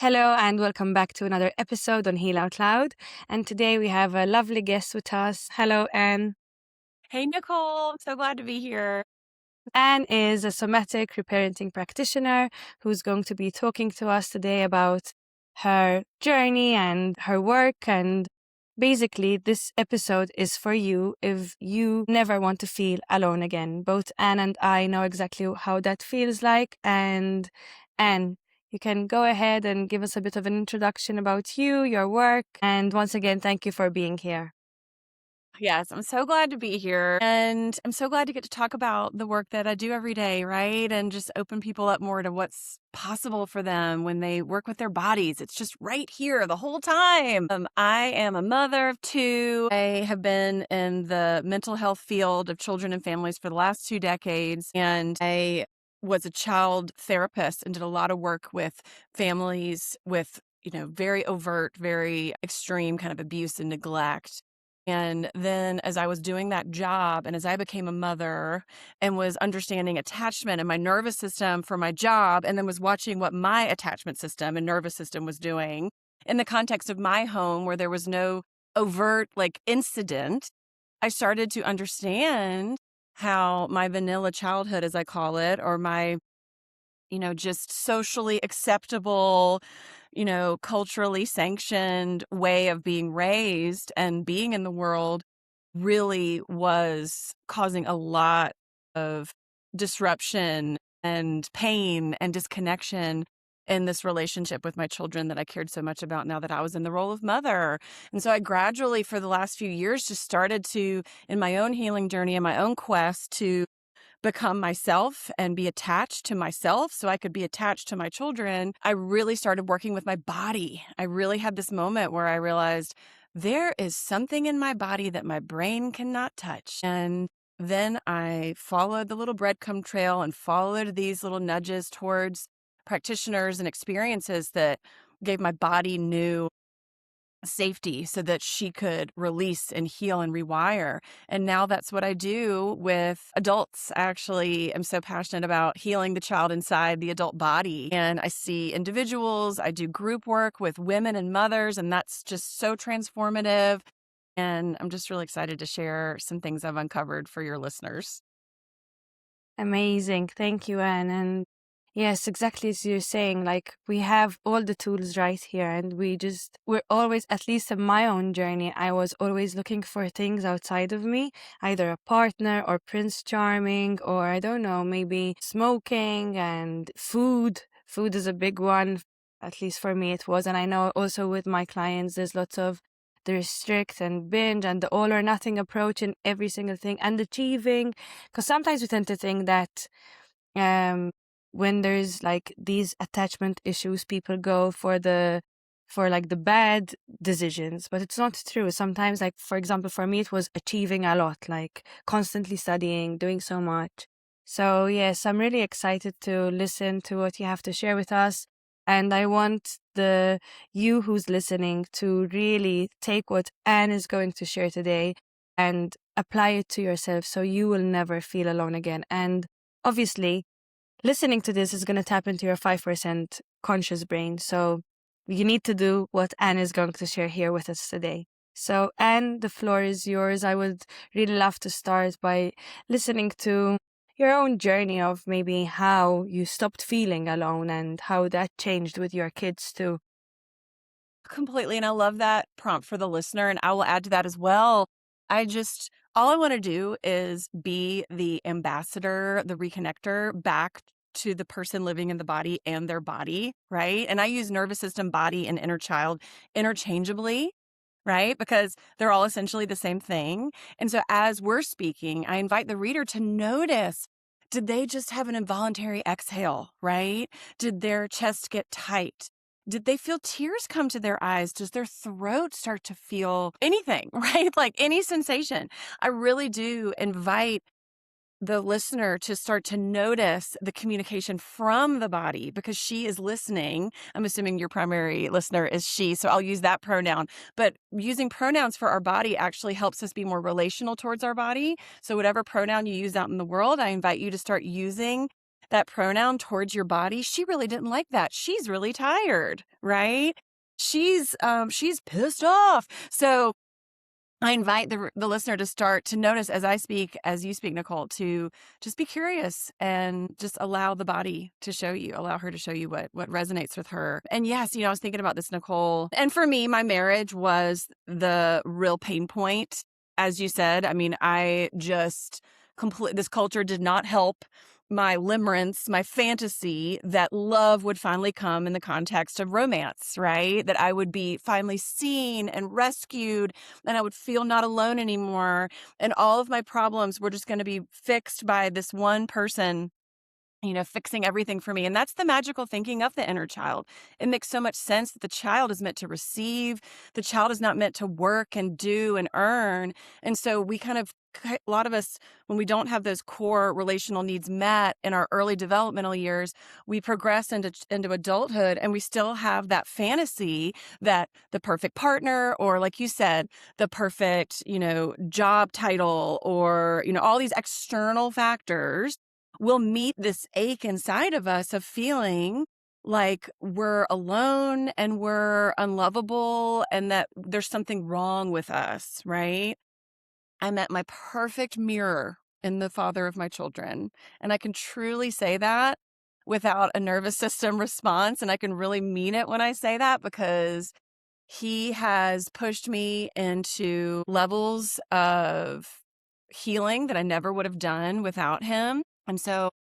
Hello and welcome back to another episode on Heal Out Loud. And today we have a lovely guest with us. Hello, Anne. Hey, Nicole. I'm so glad to be here. Anne is a somatic reparenting practitioner who's going to be talking to us today about her journey and her work. And basically, this episode is for you if you never want to feel alone again. Both Anne and I know exactly how that feels like. And Anne, you can go ahead and give us a bit of an introduction about you, your work. And once again, thank you for being here. Yes, I'm so glad to be here. And I'm so glad to get to talk about the work that I do every day, right? And just open people up more to what's possible for them when they work with their bodies. It's just right here the whole time. I am a mother of two. I have been in the mental health field of children and families for the last 2 decades. And I was a child therapist and did a lot of work with families with, very overt, very extreme kind of abuse and neglect. And then as I was doing that job and as I became a mother and was understanding attachment and my nervous system for my job, and then was watching what my attachment system and nervous system was doing in the context of my home where there was no overt incident, I started to understand how my vanilla childhood, as I call it, or my just socially acceptable, culturally sanctioned way of being raised and being in the world really was causing a lot of disruption and pain and disconnection in this relationship with my children that I cared so much about now that I was in the role of mother. And so I gradually, for the last few years, just started to, in my own healing journey and my own quest to become myself and be attached to myself so I could be attached to my children, I really started working with my body. I really had this moment where I realized there is something in my body that my brain cannot touch. And then I followed the little breadcrumb trail and followed these little nudges towards practitioners and experiences that gave my body new safety so that she could release and heal and rewire. And now that's what I do with adults. I actually am so passionate about healing the child inside the adult body. And I see individuals, I do group work with women and mothers, and that's just so transformative. And I'm just really excited to share some things I've uncovered for your listeners. Amazing. Thank you, Anne. And yes, exactly as you're saying, like we have all the tools right here and we're always, at least in my own journey, I was always looking for things outside of me, either a partner or Prince Charming, or I don't know, maybe smoking and food. Food is a big one. At least for me it was. And I know also with my clients, there's lots of the restrict and binge and the all or nothing approach in every single thing and achieving. Because sometimes we tend to think that when there's like these attachment issues, people go for the bad decisions, but it's not true. Sometimes, like for example, for me, it was achieving a lot, like constantly studying, doing so much. So yes, I'm really excited to listen to what you have to share with us. And I want you who's listening to really take what Anne is going to share today and apply it to yourself so you will never feel alone again. And obviously, listening to this is going to tap into your 5% conscious brain. So you need to do what Anne is going to share here with us today. So Anne, the floor is yours. I would really love to start by listening to your own journey of maybe how you stopped feeling alone and how that changed with your kids too. Completely. And I love that prompt for the listener. And I will add to that as well. All I want to do is be the ambassador, the reconnector back to the person living in the body and their body, right? And I use nervous system, body, and inner child interchangeably, right? Because they're all essentially the same thing. And so as we're speaking, I invite the reader to notice, did they just have an involuntary exhale, right? Did their chest get tight? Did they feel tears come to their eyes? Does their throat start to feel anything, right? Like any sensation. I really do invite the listener to start to notice the communication from the body because she is listening. I'm assuming your primary listener is she, so I'll use that pronoun. But using pronouns for our body actually helps us be more relational towards our body. So whatever pronoun you use out in the world, I invite you to start using that pronoun towards your body, she really didn't like that. She's really tired, right? She's pissed off. So I invite the listener to start to notice as I speak, as you speak, Nicole, to just be curious and just allow the body to show you, allow her to show you what resonates with her. And yes, I was thinking about this, Nicole. And for me, my marriage was the real pain point. As you said, I mean, I just this culture did not help my limerence, my fantasy that love would finally come in the context of romance, right? That I would be finally seen and rescued and I would feel not alone anymore. And all of my problems were just going to be fixed by this one person, fixing everything for me. And that's the magical thinking of the inner child. It makes so much sense that the child is meant to receive. The child is not meant to work and do and earn. And so a lot of us, when we don't have those core relational needs met in our early developmental years, we progress into adulthood and we still have that fantasy that the perfect partner, or like you said, the perfect, job title, or, all these external factors will meet this ache inside of us of feeling like we're alone and we're unlovable and that there's something wrong with us, right? I met my perfect mirror in the father of my children. And I can truly say that without a nervous system response. And I can really mean it when I say that, because he has pushed me into levels of healing that I never would have done without him. And so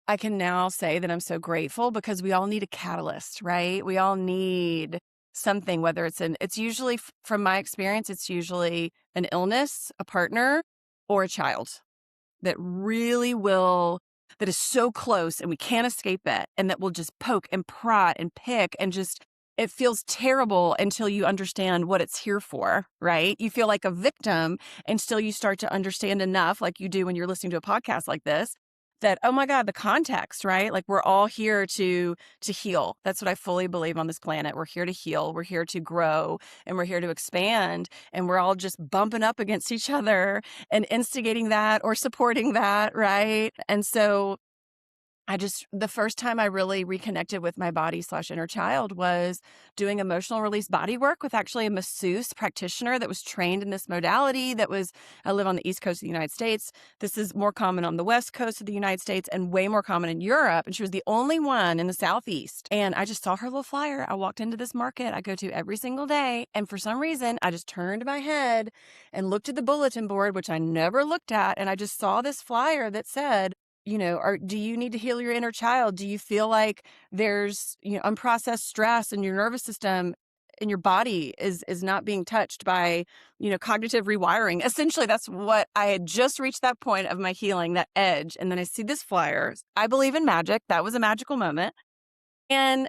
I can now say that I'm so grateful, because we all need a catalyst, right? We all need something, whether it's usually, from my experience, it's usually an illness, a partner, or a child that that is so close and we can't escape it, and that will just poke and prod and pick and just, it feels terrible until you understand what it's here for, right? You feel like a victim until you start to understand enough, like you do when you're listening to a podcast like this, that, oh my God, the context, right? Like we're all here to heal. That's what I fully believe on this planet. We're here to heal. We're here to grow, and we're here to expand. And we're all just bumping up against each other and instigating that or supporting that, right? And so the first time I really reconnected with my body/inner child was doing emotional release body work with actually a masseuse practitioner that was trained in this modality. I live on the East Coast of the United States. This is more common on the West Coast of the United States and way more common in Europe. And she was the only one in the Southeast. And I just saw her little flyer. I walked into this market I go to every single day. And for some reason, I just turned my head and looked at the bulletin board, which I never looked at. And I just saw this flyer that said, do you need to heal your inner child? Do you feel like there's, unprocessed stress in your nervous system and your body is not being touched by, cognitive rewiring? Essentially, that's what I had just reached, that point of my healing, that edge. And then I see this flyer. I believe in magic. That was a magical moment. And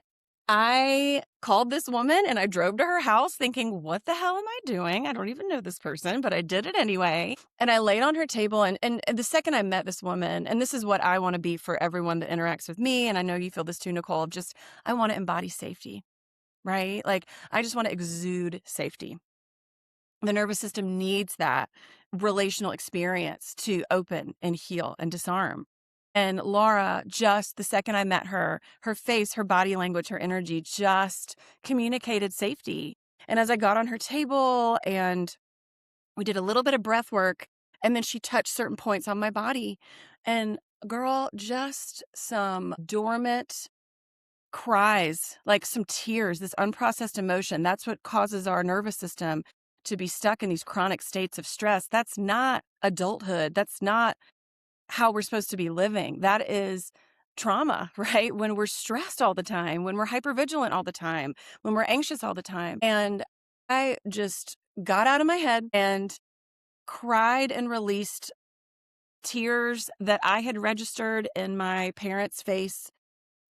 I called this woman and I drove to her house thinking, what the hell am I doing? I don't even know this person, but I did it anyway. And I laid on her table. And the second I met this woman, and this is what I want to be for everyone that interacts with me, and I know you feel this too, Nicole, I want to embody safety, right? Like, I just want to exude safety. The nervous system needs that relational experience to open and heal and disarm. And Laura, just the second I met her face, her body language, her energy just communicated safety. And as I got on her table and we did a little bit of breath work, and then she touched certain points on my body, and girl, just some dormant cries, like some tears, this unprocessed emotion. That's what causes our nervous system to be stuck in these chronic states of stress. That's not adulthood. That's not how we're supposed to be living. That is trauma, right? When we're stressed all the time, when we're hypervigilant all the time, when we're anxious all the time. And I just got out of my head and cried and released tears that I had registered in my parents' face,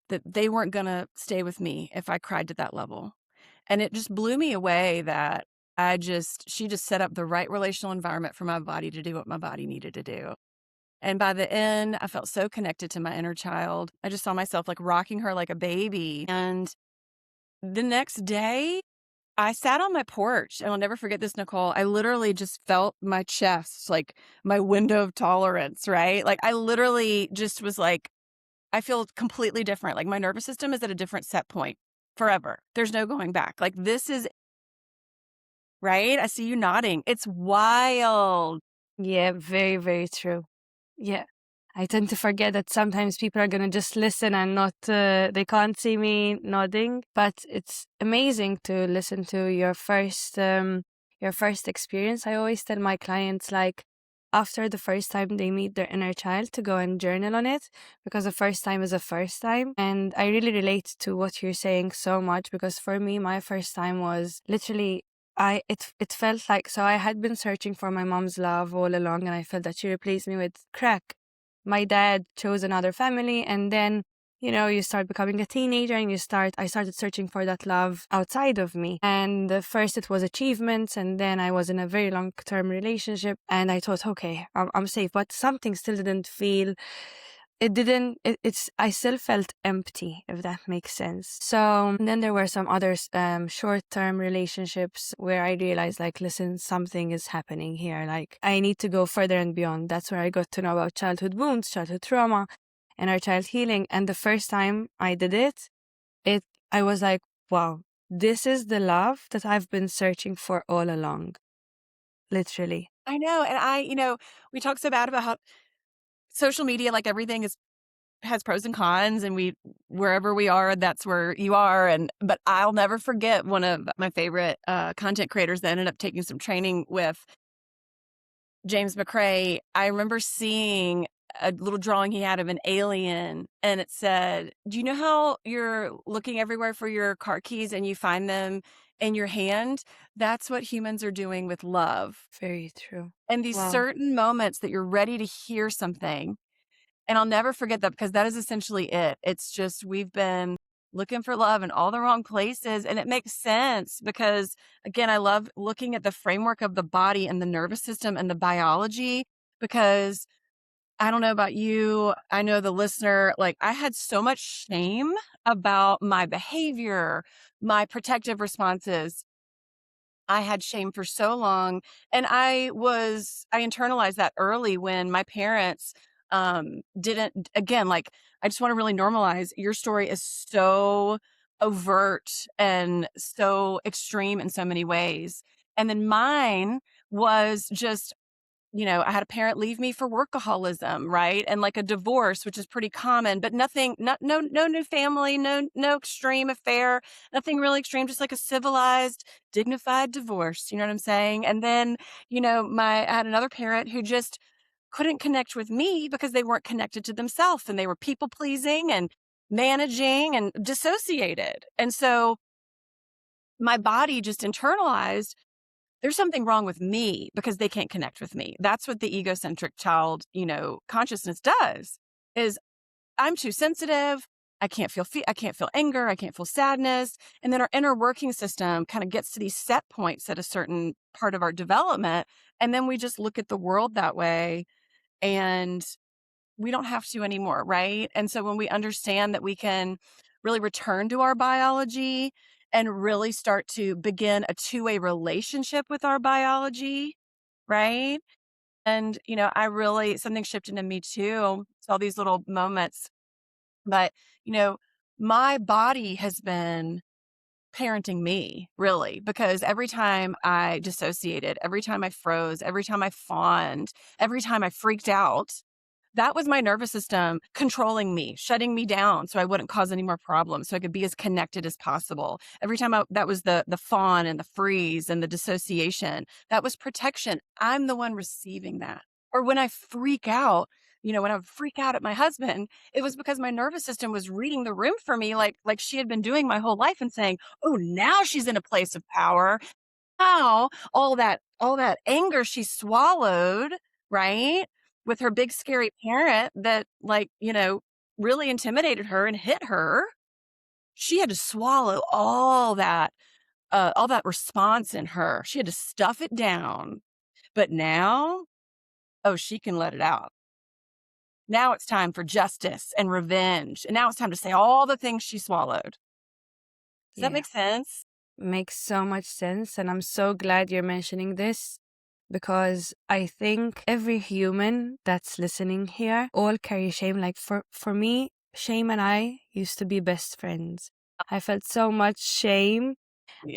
that they weren't going to stay with me if I cried to that level. And it just blew me away that she just set up the right relational environment for my body to do what my body needed to do. And by the end, I felt so connected to my inner child. I just saw myself like rocking her like a baby. And the next day, I sat on my porch, and I'll never forget this, Nicole. I literally just felt my chest, like my window of tolerance, right? Like I literally just was like, I feel completely different. Like, my nervous system is at a different set point forever. There's no going back. Like, this is right? I see you nodding. It's wild. Yeah, very, very true. Yeah. I tend to forget that sometimes people are going to just listen and not, they can't see me nodding. But it's amazing to listen to your first experience. I always tell my clients, like, after the first time they meet their inner child, to go and journal on it, because the first time is a first time. And I really relate to what you're saying so much, because for me, my first time was literally it felt like, so I had been searching for my mom's love all along, and I felt that she replaced me with crack. My dad chose another family, and then, you start becoming a teenager, and I started searching for that love outside of me. And first it was achievements, and then I was in a very long-term relationship, and I thought, okay, I'm safe, but something still didn't feel, it didn't, I still felt empty, if that makes sense. So then there were some other short-term relationships where I realized, like, listen, something is happening here. Like, I need to go further and beyond. That's where I got to know about childhood wounds, childhood trauma, and our child healing. And the first time I did I was like, wow, this is the love that I've been searching for all along. Literally. I know. And we talk so bad about how social media, like everything has pros and cons, and wherever we are, that's where you are. But I'll never forget one of my favorite content creators that ended up taking some training with James McCrae. I remember seeing a little drawing he had of an alien, and it said, do you know how you're looking everywhere for your car keys and you find them in your hand? That's what humans are doing with love. Very true. And these Wow. certain moments that you're ready to hear something. And I'll never forget that, because that is essentially it. It's just, we've been looking for love in all the wrong places. And it makes sense because, again, I love looking at the framework of the body and the nervous system and the biology, because I don't know about you, I know the listener, like, I had so much shame about my behavior, my protective responses. I had shame for so long, and I internalized that early when my parents didn't, again, like, I just want to really normalize, your story is so overt and so extreme in so many ways. And then mine was just, I had a parent leave me for workaholism, right? And like a divorce, which is pretty common, but nothing, no new family, no extreme affair, nothing really extreme, just like a civilized, dignified divorce. You know what I'm saying? And then, I had another parent who just couldn't connect with me because they weren't connected to themselves, and they were people pleasing and managing and dissociated. And so my body just internalized, there's something wrong with me because they can't connect with me. That's what the egocentric child, consciousness does, is I'm too sensitive. I can't feel anger. I can't feel sadness. And then our inner working system kind of gets to these set points at a certain part of our development. And then we just look at the world that way, and we don't have to anymore. Right. And so when we understand that we can really return to our biology and really start to begin a two-way relationship with our biology, right? And, something shifted in me too. It's all these little moments. But, you know, my body has been parenting me, really, because every time I dissociated, every time I froze, every time I fawned, every time I freaked out, that was my nervous system controlling me, shutting me down so I wouldn't cause any more problems, so I could be as connected as possible. Every time that was the fawn and the freeze and the dissociation, that was protection. I'm the one receiving that. Or when I freak out, when I would freak out at my husband, it was because my nervous system was reading the room for me, like she had been doing my whole life, and saying, "Oh, now she's in a place of power. Now all that anger she swallowed, right? With her big scary parent that, like, really intimidated her and hit her. She had to swallow all that response in her. She had to stuff it down. But now, oh, she can let it out. Now it's time for justice and revenge. And now it's time to say all the things she swallowed. Does that Yeah. make sense? Makes so much sense. And I'm so glad you're mentioning this, because I think every human that's listening here all carry shame. Like, for me, shame and I used to be best friends. I felt so much shame.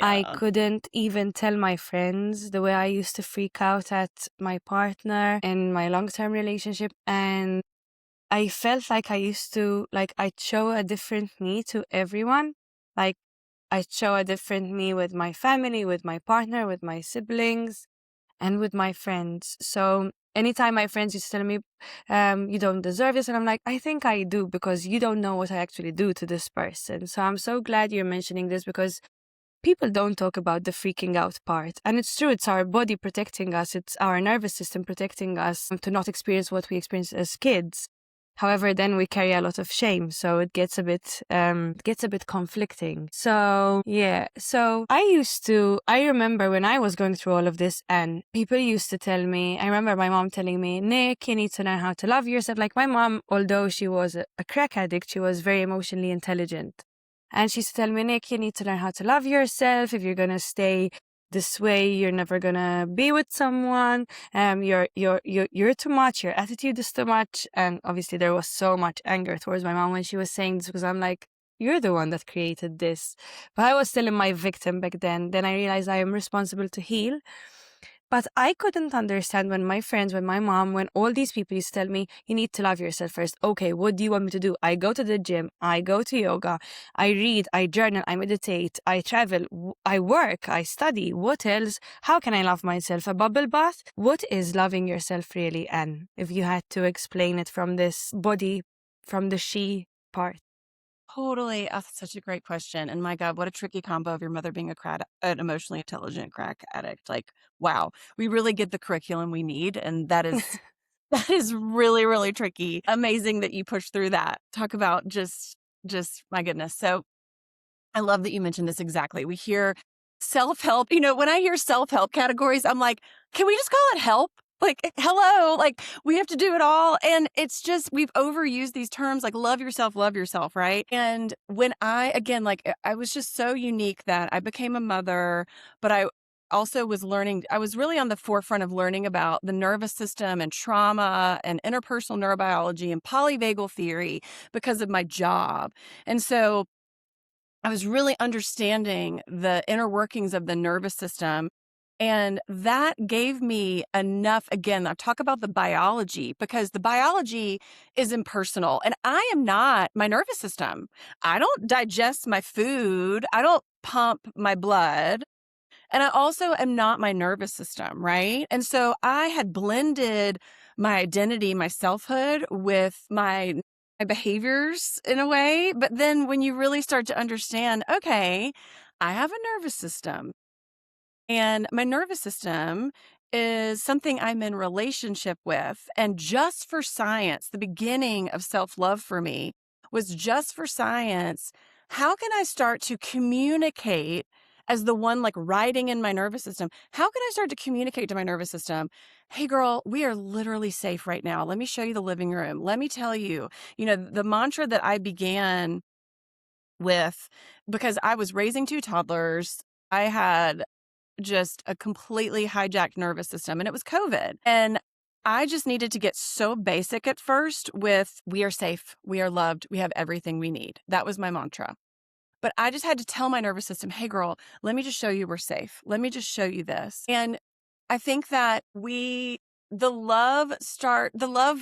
I Yeah. couldn't even tell my friends the way I used to freak out at my partner in my long-term relationship. And I felt like I used to, like, I'd show a different me to everyone. Like, I'd show a different me with my family, with my partner, with my siblings, and with my friends. So anytime my friends used to tell me, you don't deserve this, and I'm like, I think I do, because you don't know what I actually do to this person. So I'm so glad you're mentioning this, because people don't talk about the freaking out part. And it's true, it's our body protecting us, it's our nervous system protecting us to not experience what we experienced as kids. However, then we carry a lot of shame, so it gets a bit conflicting. So yeah, so I remember when I was going through all of this, and people used to tell me, I remember my mom telling me, Nick, you need to learn how to love yourself. Like, my mom, although she was a crack addict, she was very emotionally intelligent. And she used to tell me, Nick, you need to learn how to love yourself. If you're gonna stay this way, you're never gonna be with someone. You're too much. Your attitude is too much. And obviously, there was so much anger towards my mom when she was saying this, because I'm like, you're the one that created this. But I was still in my victim back then. Then I realized I am responsible to heal. But I couldn't understand when my friends, when my mom, when all these people used to tell me, you need to love yourself first. Okay, what do you want me to do? I go to the gym, I go to yoga, I read, I journal, I meditate, I travel, I work, I study. What else? How can I love myself? A bubble bath? What is loving yourself really, Anne? If you had to explain it from this body, from the she part. Totally. Oh, that's such a great question. And my God, what a tricky combo of your mother being an emotionally intelligent crack addict. Like, wow, we really get the curriculum we need. And that is that is really, really tricky. Amazing that you pushed through that. Talk about just my goodness. So I love that you mentioned this exactly. We hear self-help. When I hear self-help categories, I'm like, can we just call it help? Like, hello, like we have to do it all. And it's just, we've overused these terms like love yourself, right? And when again, like I was just so unique that I became a mother, but I also was learning, I was really on the forefront of learning about the nervous system and trauma and interpersonal neurobiology and polyvagal theory because of my job. And so I was really understanding the inner workings of the nervous system. And that gave me enough. Again, I talk about the biology because the biology is impersonal. And I am not my nervous system. I don't digest my food. I don't pump my blood. And I also am not my nervous system, right? And so I had blended my identity, my selfhood with my behaviors in a way. But then when you really start to understand, okay, I have a nervous system. And my nervous system is something I'm in relationship with. And just for science, the beginning of self-love for me was just for science. How can I start to communicate as the one like riding in my nervous system? How can I start to communicate to my nervous system? Hey girl, we are literally safe right now. Let me show you the living room. Let me tell you, the mantra that I began with, because I was raising two toddlers. I had just a completely hijacked nervous system, and it was COVID. And I just needed to get so basic at first with we are safe, we are loved, we have everything we need. That was my mantra. But I just had to tell my nervous system, hey girl, let me just show you we're safe. Let me just show you this. And I think that the love,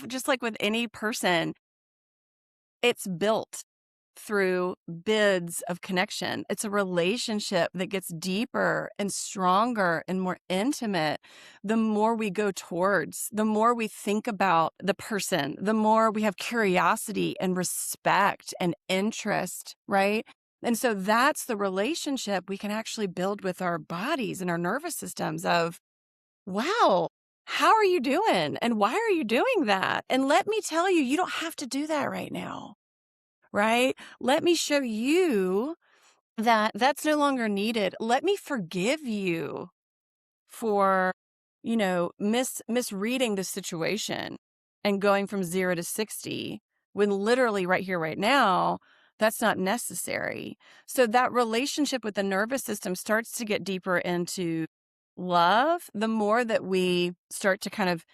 just like with any person, it's built through bids of connection. It's a relationship that gets deeper and stronger and more intimate the more we go towards, the more we think about the person, the more we have curiosity and respect and interest, right? And so that's the relationship we can actually build with our bodies and our nervous systems of, wow, how are you doing? And why are you doing that? And let me tell you, you don't have to do that right now. Right? Let me show you that that's no longer needed. Let me forgive you for, misreading the situation and going from 0 to 60 when literally right here, right now, that's not necessary. So that relationship with the nervous system starts to get deeper into love the more that we start to kind of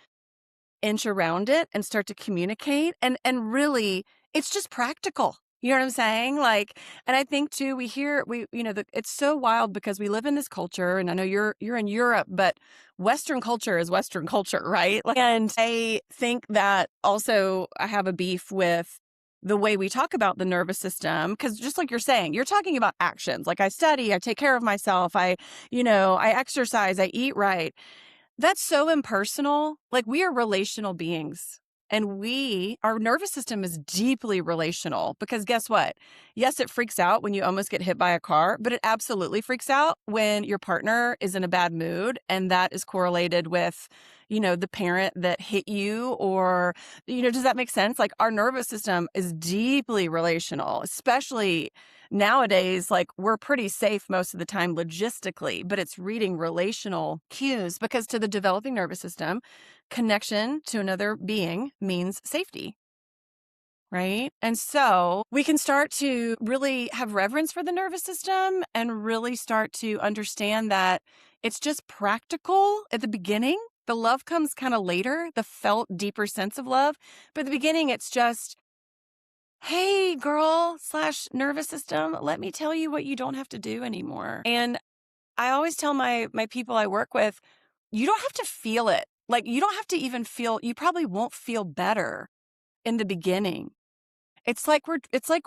inch around it and start to communicate. And really, It's just practical. You know what I'm saying? Like, and I think too, it's so wild because we live in this culture, and I know you're in Europe, but Western culture is Western culture, right? And I think that also I have a beef with the way we talk about the nervous system, because just like you're saying, you're talking about actions. Like I study, I take care of myself, I exercise, I eat right. That's so impersonal. Like we are relational beings. And our nervous system is deeply relational because guess what? Yes, it freaks out when you almost get hit by a car, but it absolutely freaks out when your partner is in a bad mood. And that is correlated with, the parent that hit you or, does that make sense? Like our nervous system is deeply relational, especially nowadays. Like we're pretty safe most of the time logistically, but it's reading relational cues because to the developing nervous system, connection to another being means safety, right? And so we can start to really have reverence for the nervous system and really start to understand that it's just practical at the beginning. The love comes kind of later, the felt deeper sense of love. But at the beginning, it's just, hey, girl/nervous system, let me tell you what you don't have to do anymore. And I always tell my people I work with, you don't have to feel it. Like you don't have to even feel, you probably won't feel better in the beginning. It's like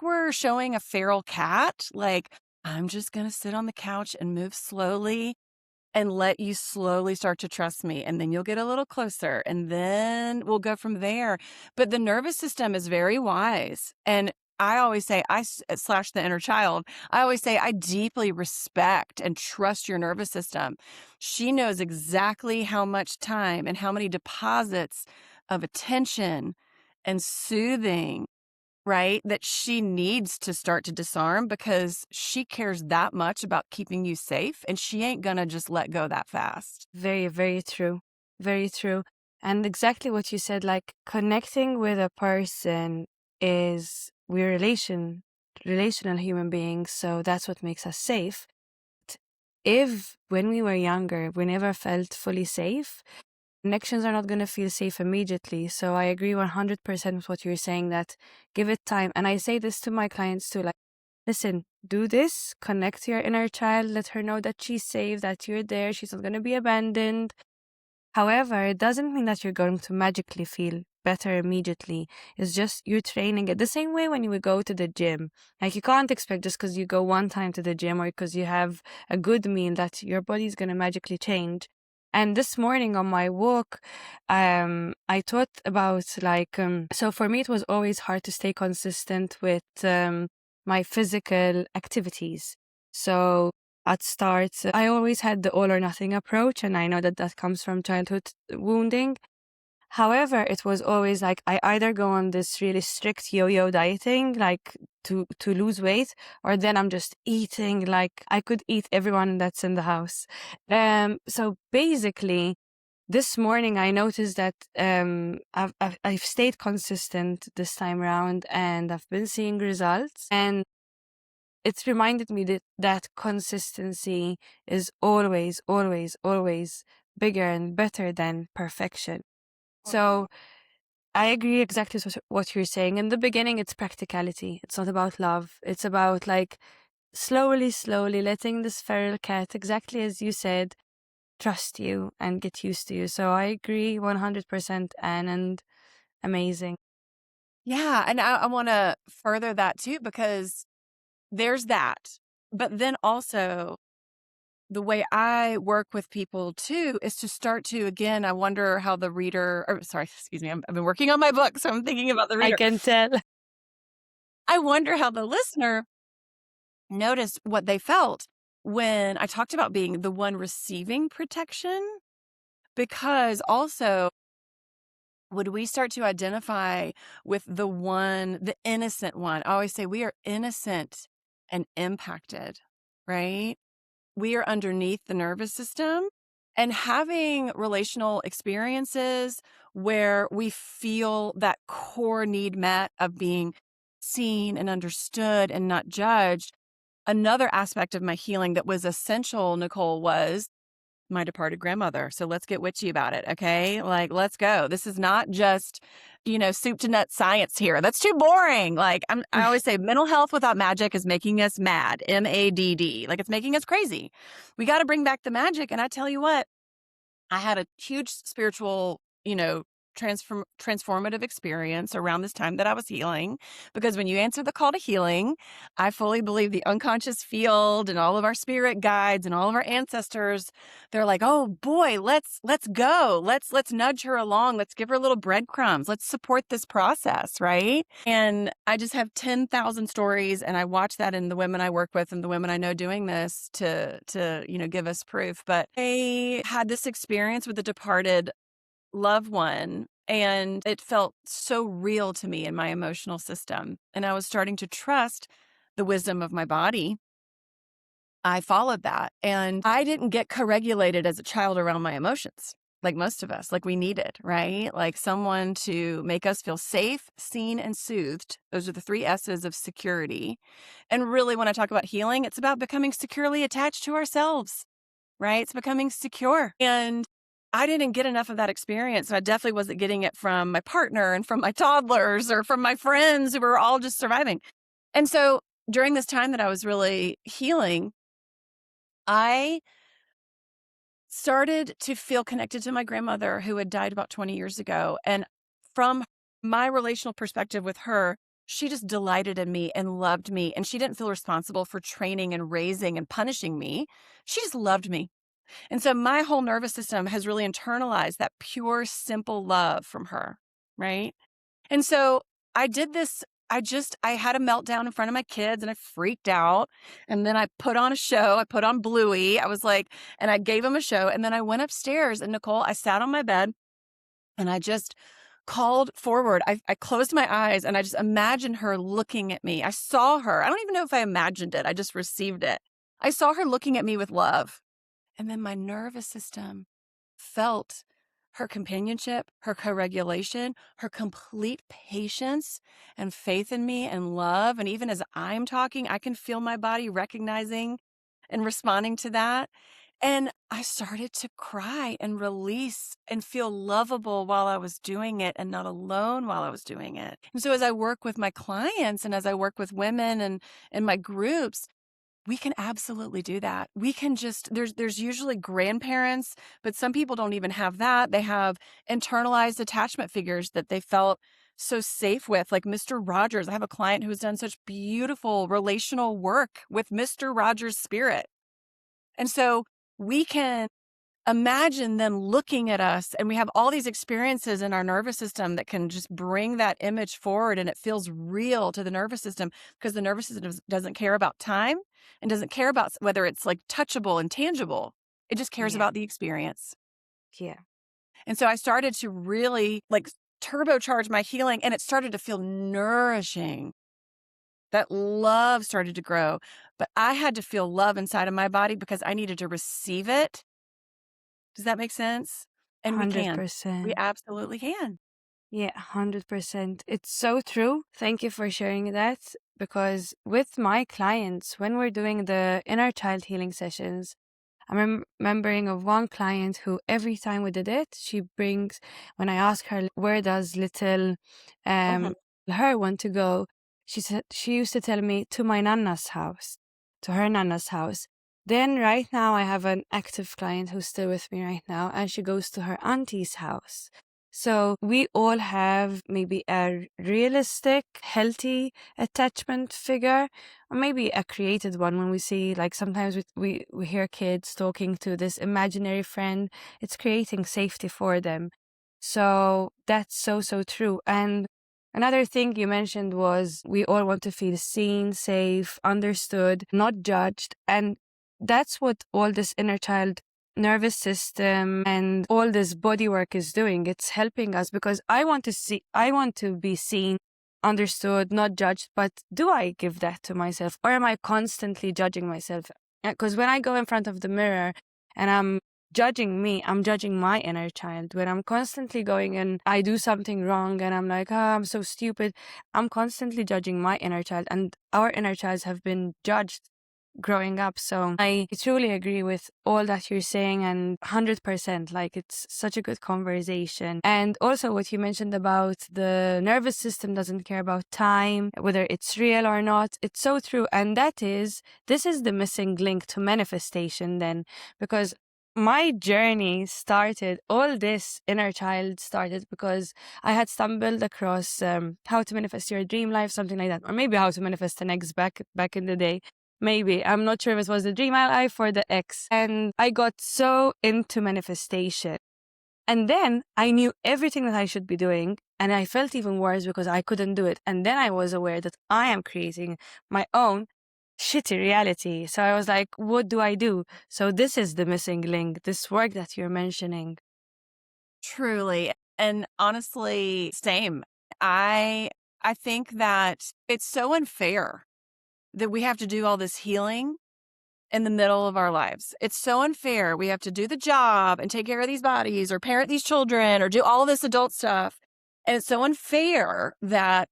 we're showing a feral cat, like, I'm just gonna sit on the couch and move slowly and let you slowly start to trust me. And then you'll get a little closer and then we'll go from there. But the nervous system is very wise. And I always say, slash the inner child, I always say, I deeply respect and trust your nervous system. She knows exactly how much time and how many deposits of attention and soothing, right, that she needs to start to disarm because she cares that much about keeping you safe and she ain't gonna just let go that fast. Very, very true. Very true. And exactly what you said, like connecting with a person is we're relational human beings, so that's what makes us safe. If when we were younger, we never felt fully safe, connections are not going to feel safe immediately. So I agree 100% with what you're saying, that give it time. And I say this to my clients too, like, listen, do this, connect to your inner child, let her know that she's safe, that you're there, she's not going to be abandoned. However, it doesn't mean that you're going to magically feel better immediately. It's just you're training it. The same way when you would go to the gym. Like you can't expect just because you go one time to the gym or because you have a good meal that your body's going to magically change. And this morning on my walk, I thought about so for me, it was always hard to stay consistent with my physical activities. So at start, I always had the all or nothing approach, and I know that that comes from childhood wounding. However, it was always like I either go on this really strict yo-yo dieting, like to lose weight, or then I'm just eating like I could eat everyone that's in the house. So basically, this morning I noticed that I've stayed consistent this time around, and I've been seeing results. And it's reminded me that consistency is always, always, always bigger and better than perfection. So I agree exactly with what you're saying. In the beginning, it's practicality. It's not about love. It's about like slowly, slowly letting this feral cat, exactly as you said, trust you and get used to you. So I agree 100%, Anne, and amazing. Yeah. And I want to further that too, because there's that. But then also, the way I work with people too is to start to, again, I wonder how the reader, or sorry, excuse me, I've been working on my book, so I'm thinking about the I reader. can tell. I wonder how the listener noticed what they felt when I talked about being the one receiving protection, because also, would we start to identify with the innocent one? I always say we are innocent and impacted, right? We are underneath the nervous system, and having relational experiences where we feel that core need met of being seen and understood and not judged. Another aspect of my healing that was essential, Nicole, was my departed grandmother. So let's get witchy about it. Okay. Like, let's go. This is not just, soup to nut science here. That's too boring. Like I always say mental health without magic is making us mad. MADD. Like it's making us crazy. We got to bring back the magic. And I tell you what, I had a huge spiritual, transformative experience around this time that I was healing. Because when you answer the call to healing, I fully believe the unconscious field and all of our spirit guides and all of our ancestors, they're like, oh boy, let's go. Let's nudge her along. Let's give her little breadcrumbs. Let's support this process, right? And I just have 10,000 stories, and I watch that in the women I work with and the women I know doing this to give us proof. But I had this experience with a departed loved one, and it felt so real to me in my emotional system. And I was starting to trust the wisdom of my body. I followed that, and I didn't get co-regulated as a child around my emotions like most of us, like we needed, right? Like someone to make us feel safe, seen, and soothed. Those are the 3 S's of security. And really, when I talk about healing, it's about becoming securely attached to ourselves, right? It's becoming secure. And I didn't get enough of that experience. And I definitely wasn't getting it from my partner and from my toddlers or from my friends who were all just surviving. And so during this time that I was really healing, I started to feel connected to my grandmother who had died about 20 years ago. And from my relational perspective with her, she just delighted in me and loved me. And she didn't feel responsible for training and raising and punishing me. She just loved me. And so my whole nervous system has really internalized that pure, simple love from her, right? And so I did this. I had a meltdown in front of my kids and I freaked out. And then I put on a show. I put on Bluey. I was like, and I gave him a show. And then I went upstairs, and Nicole, I sat on my bed and I just called forward. I closed my eyes and I just imagined her looking at me. I saw her. I don't even know if I imagined it. I just received it. I saw her looking at me with love. And then my nervous system felt her companionship, her co-regulation, her complete patience and faith in me and love. And even as I'm talking, I can feel my body recognizing and responding to that. And I started to cry and release and feel lovable while I was doing it and not alone while I was doing it. And so as I work with my clients and as I work with women and in my groups, we can absolutely do that. We can just, there's usually grandparents, but some people don't even have that. They have internalized attachment figures that they felt so safe with, like Mr. Rogers. I have a client who has done such beautiful relational work with Mr. Rogers' spirit. And so we can imagine them looking at us, and we have all these experiences in our nervous system that can just bring that image forward, and it feels real to the nervous system because the nervous system doesn't care about time and doesn't care about whether it's like touchable and tangible. It just cares Yeah. about the experience. Yeah. And so I started to really like turbocharge my healing, and it started to feel nourishing. That love started to grow, but I had to feel love inside of my body because I needed to receive it. Does that make sense? And we can. We 100%. absolutely can. Yeah, 100%. It's so true. Thank you for sharing that, because with my clients, when we're doing the inner child healing sessions, I'm remembering of one client who every time we did it, she brings, when I ask her where does little Mhm. her want to go, she said she used to tell me to my nana's house, to her nana's house. Then right now I have an active client who's still with me right now, and she goes to her auntie's house. So we all have maybe a realistic, healthy attachment figure, or maybe a created one. When we see, like, sometimes we hear kids talking to this imaginary friend, it's creating safety for them. So that's so true. And another thing you mentioned was we all want to feel seen, safe, understood, not judged. And that's what all this inner child nervous system and all this body work is doing. It's helping us because I want to be seen, understood, not judged. But do I give that to myself, or am I constantly judging myself? Because when I go in front of the mirror and I'm judging me, I'm judging my inner child. When I'm constantly going and I do something wrong and I'm like, I'm so stupid, I'm constantly judging my inner child, and our inner childs have been judged growing up. So I truly agree with all that you're saying, and 100%, like, it's such a good conversation. And also what you mentioned about the nervous system doesn't care about time, whether it's real or not. It's so true. And this is the missing link to manifestation then, because my journey started, all this inner child started because I had stumbled across how to manifest your dream life, something like that, or maybe how to manifest an ex back in the day. Maybe. I'm not sure if it was the dream life or the ex. And I got so into manifestation. And then I knew everything that I should be doing. And I felt even worse because I couldn't do it. And then I was aware that I am creating my own shitty reality. So I was like, what do I do? So this is the missing link, this work that you're mentioning. Truly. And honestly, same. I think that it's so unfair that we have to do all this healing in the middle of our lives. It's so unfair. We have to do the job and take care of these bodies or parent these children or do all this adult stuff. And it's so unfair that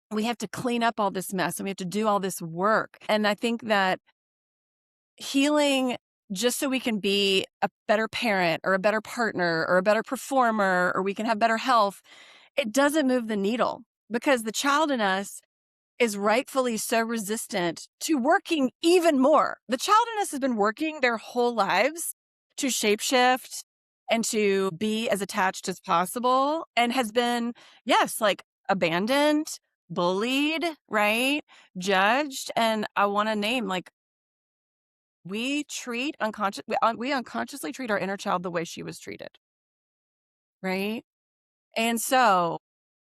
we have to clean up all this mess and we have to do all this work. And I think that healing just so we can be a better parent or a better partner or a better performer or we can have better health, it doesn't move the needle because the child in us is rightfully so resistant to working even more. The child in us has been working their whole lives to shapeshift and to be as attached as possible and has been, yes, like abandoned, bullied, right? Judged. And I want to name like we unconsciously treat our inner child the way she was treated, right? And so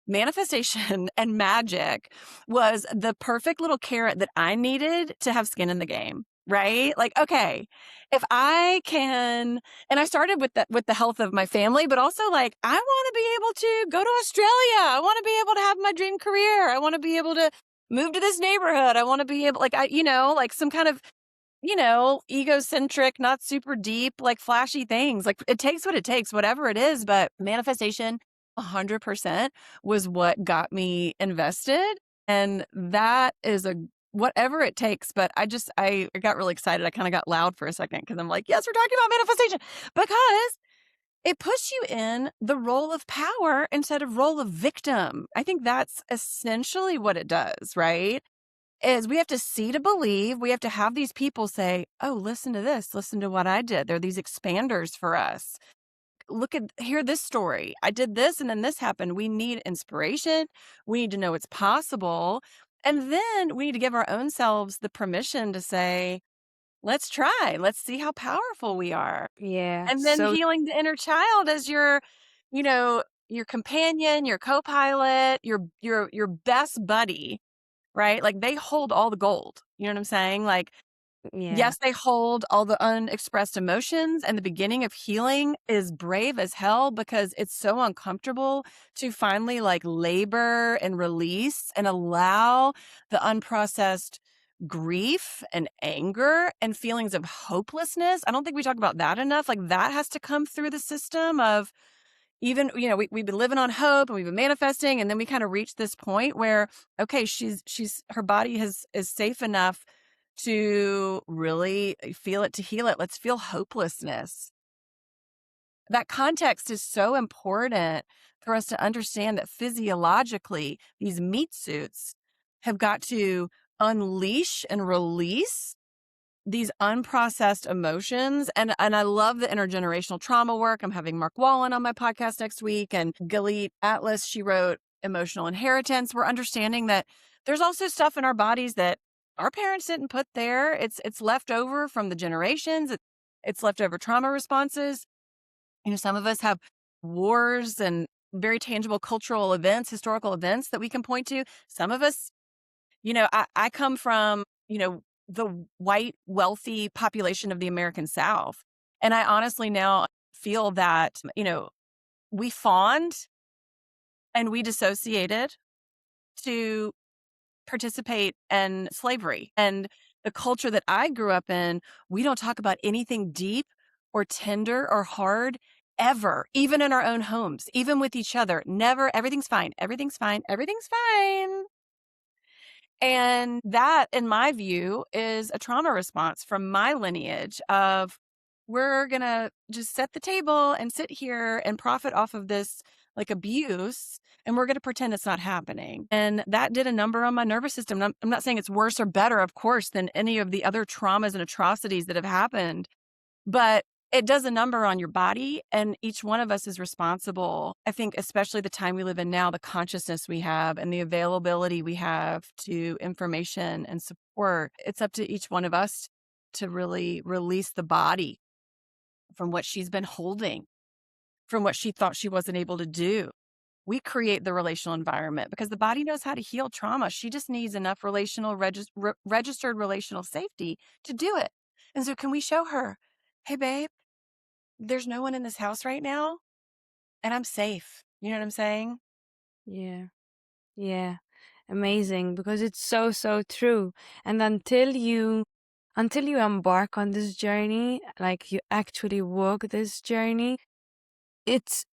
manifestation and magic was the perfect little carrot that I needed to have skin in the game, right? Like, okay, if I can, and I started with the health of my family, but also like, I want to be able to go to Australia. I want to be able to have my dream career. I want to be able to move to this neighborhood. I want to be able, like, like some kind of egocentric, not super deep, like flashy things. Like it takes what it takes, whatever it is. But manifestation 100% was what got me invested. And that is whatever it takes. But I got really excited. I kind of got loud for a second because I'm like, yes, we're talking about manifestation because it puts you in the role of power instead of role of victim. I think that's essentially what it does, right? Is we have to see to believe. We have to have these people say, oh, listen to this. Listen to what I did. They're these expanders for us. Hear this story. I did this and then this happened. We need inspiration. We need to know it's possible. And then we need to give our own selves the permission to say, let's try. Let's see how powerful we are. Yeah. And then So, healing the inner child as your companion, your co-pilot, your best buddy, right? Like they hold all the gold. You know what I'm saying? Like, yeah. yes, they hold all the unexpressed emotions, and the beginning of healing is brave as hell because it's so uncomfortable to finally like labor and release and allow the unprocessed grief and anger and feelings of hopelessness. I don't think we talk about that enough. Like that has to come through the system of even, we've been living on hope and we've been manifesting. And then we kind of reach this point where, okay, her body is safe enough to really feel it, to heal it. Let's feel hopelessness. That context is so important for us to understand that physiologically, these meat suits have got to unleash and release these unprocessed emotions. And I love the intergenerational trauma work. I'm having Mark Wallen on my podcast next week and Galit Atlas, she wrote Emotional Inheritance. We're understanding that there's also stuff in our bodies that our parents didn't put there. It's left over from the generations. It's leftover trauma responses. Some of us have wars and very tangible cultural events, historical events that we can point to. Some of us, I come from, the white, wealthy population of the American South. And I honestly now feel that, we fawned and we dissociated to participate in slavery. And the culture that I grew up in, we don't talk about anything deep or tender or hard ever, even in our own homes, even with each other. Never, everything's fine. Everything's fine. Everything's fine. And that, in my view, is a trauma response from my lineage of we're going to just set the table and sit here and profit off of this like abuse, and we're going to pretend it's not happening. And that did a number on my nervous system. And I'm not saying it's worse or better, of course, than any of the other traumas and atrocities that have happened, but it does a number on your body, and each one of us is responsible. I think especially the time we live in now, the consciousness we have and the availability we have to information and support, it's up to each one of us to really release the body from what she's been holding, from what she thought she wasn't able to do. We create the relational environment because the body knows how to heal trauma. She just needs enough registered relational safety to do it. And so can we show her, hey, babe, there's no one in this house right now and I'm safe. You know what I'm saying? Yeah. Yeah. Amazing, because it's so, so true. And until you embark on this journey, like you actually walk this journey,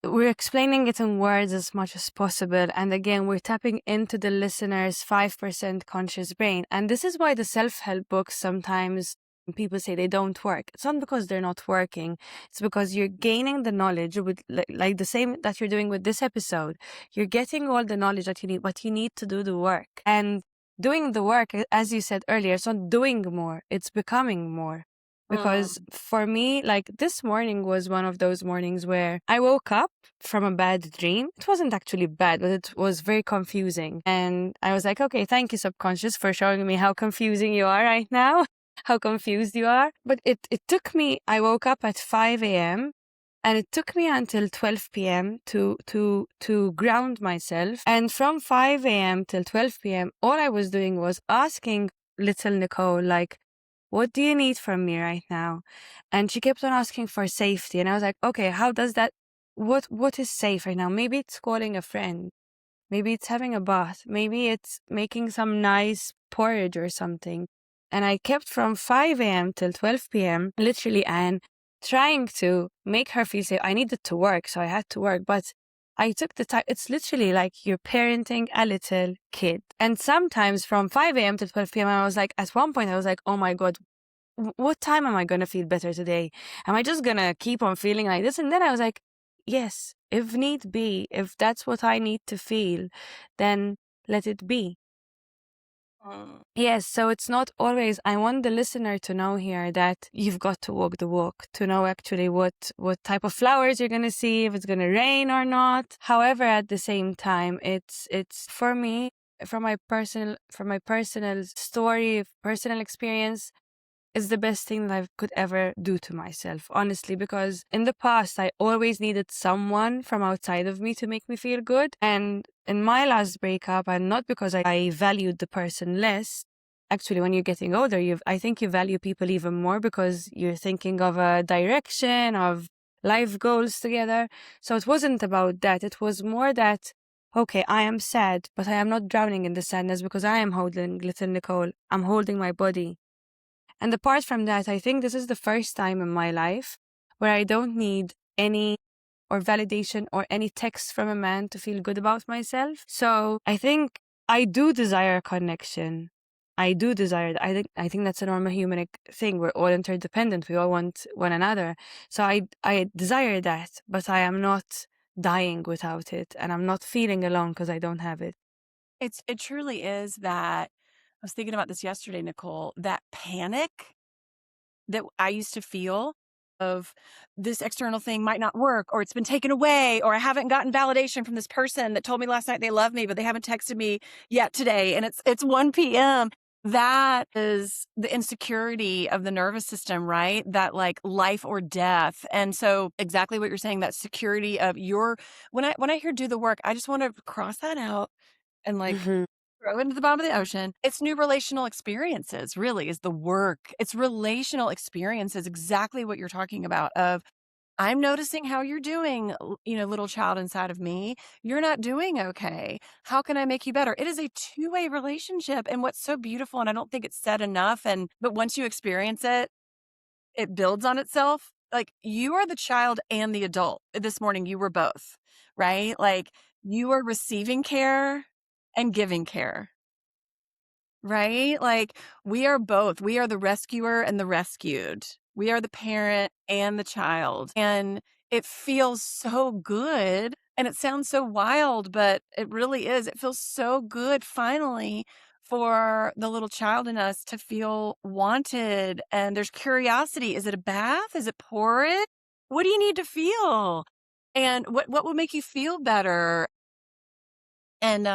we're explaining it in words as much as possible, and again we're tapping into the listener's 5% conscious brain. And this is why the self-help books, sometimes people say they don't work. It's not because they're not working, it's because you're gaining the knowledge with like the same that you're doing with this episode. You're getting all the knowledge that you need, but you need to do the work. And doing the work, as you said earlier, it's not doing more, it's becoming more. Because Mm. for me, like this morning was one of those mornings where I woke up from a bad dream. It wasn't actually bad, but it was very confusing. And I was like, okay, thank you, subconscious, for showing me how confusing you are right now, how confused you are. But it took me, I woke up at 5 a.m. and it took me until 12 p.m. to ground myself. And from 5 a.m. till 12 p.m., all I was doing was asking little Nicole, like, what do you need from me right now? And she kept on asking for safety. And I was like, okay, how does that, what is safe right now? Maybe it's calling a friend. Maybe it's having a bath. Maybe it's making some nice porridge or something. And I kept from 5 a.m. till 12 p.m., literally, and trying to make her feel safe. I needed to work, so I had to work. But I took the time. It's literally like you're parenting a little kid. And sometimes from 5 a.m. to 12 p.m., I was like, at one point, I was like, oh my God, what time am I going to feel better today? Am I just going to keep on feeling like this? And then I was like, yes, if need be, if that's what I need to feel, then let it be. Mm. Yes, so it's not always, I want the listener to know here that you've got to walk the walk, to know actually what type of flowers you're going to see, if it's going to rain or not. However, at the same time, it's for me, from my personal story, personal experience, is the best thing that I could ever do to myself, honestly, because in the past, I always needed someone from outside of me to make me feel good. And in my last breakup, and not because I valued the person less, actually, when you're getting older, I think you value people even more because you're thinking of a direction, of life goals together. So it wasn't about that. It was more that, okay, I am sad, but I am not drowning in the sadness because I am holding little Nicole. I'm holding my body. And apart from that, I think this is the first time in my life where I don't need any or validation or any text from a man to feel good about myself. So I think I do desire connection. I do desire that. I think that's a normal human thing. We're all interdependent. We all want one another. So I desire that, but I am not dying without it, and I'm not feeling alone because I don't have it. It truly is that. I was thinking about this yesterday, Nicole, that panic that I used to feel of this external thing might not work, or it's been taken away, or I haven't gotten validation from this person that told me last night they love me, but they haven't texted me yet today. And it's 1 p.m. That is the insecurity of the nervous system, right? That like life or death. And so exactly what you're saying, that security of when I hear do the work, I just want to cross that out and like Mhm. throw into the bottom of the ocean. It's new relational experiences, really, is the work. It's relational experiences, exactly what you're talking about. Of I'm noticing how you're doing, little child inside of me. You're not doing okay. How can I make you better? It is a two-way relationship. And what's so beautiful, and I don't think it's said enough, but once you experience it, it builds on itself. Like you are the child and the adult. This morning, you were both, right? Like you are receiving care and giving care. right? Like, we are both. We are the rescuer and the rescued. We are the parent and the child. And it feels so good. And it sounds so wild, but it really is. It feels so good finally for the little child in us to feel wanted. And there's curiosity. Is it a bath? Is it porridge? What do you need to feel? And what will make you feel better? And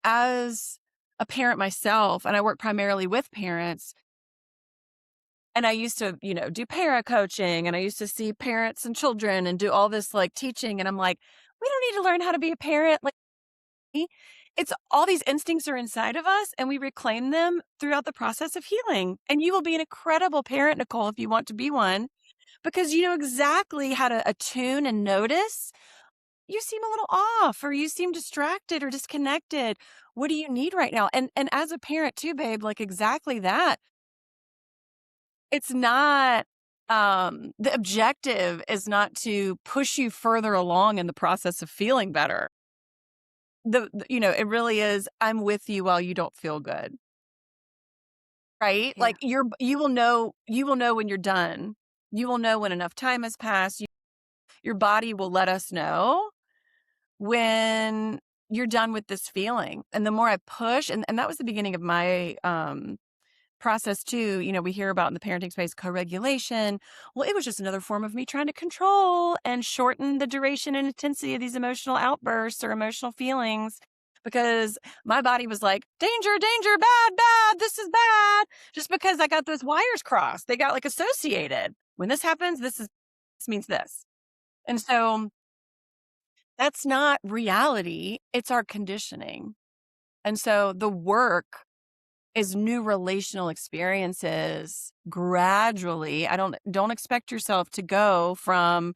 as a parent myself, and I work primarily with parents, and I used to, do para coaching, and I used to see parents and children and do all this like teaching. And I'm like, we don't need to learn how to be a parent. Like, it's all these instincts are inside of us, and we reclaim them throughout the process of healing. And you will be an incredible parent, Nicole, if you want to be one, because you know exactly how to attune and notice you seem a little off or you seem distracted or disconnected. What do you need right now? And as a parent too, babe, like exactly that. It's not the objective is not to push you further along in the process of feeling better. It really is I'm with you while you don't feel good. Right? Yeah. Like you will know when you're done. You will know when enough time has passed. Your body will let us know when you're done with this feeling. And the more I push, and that was the beginning of my process too. We hear about in the parenting space co-regulation. Well, it was just another form of me trying to control and shorten the duration and intensity of these emotional outbursts or emotional feelings because my body was like, danger, danger, bad, bad, this is bad. Just because I got those wires crossed, they got like associated. When this happens, this means this. And so that's not reality, it's our conditioning. And so the work is new relational experiences gradually. I don't expect yourself to go from,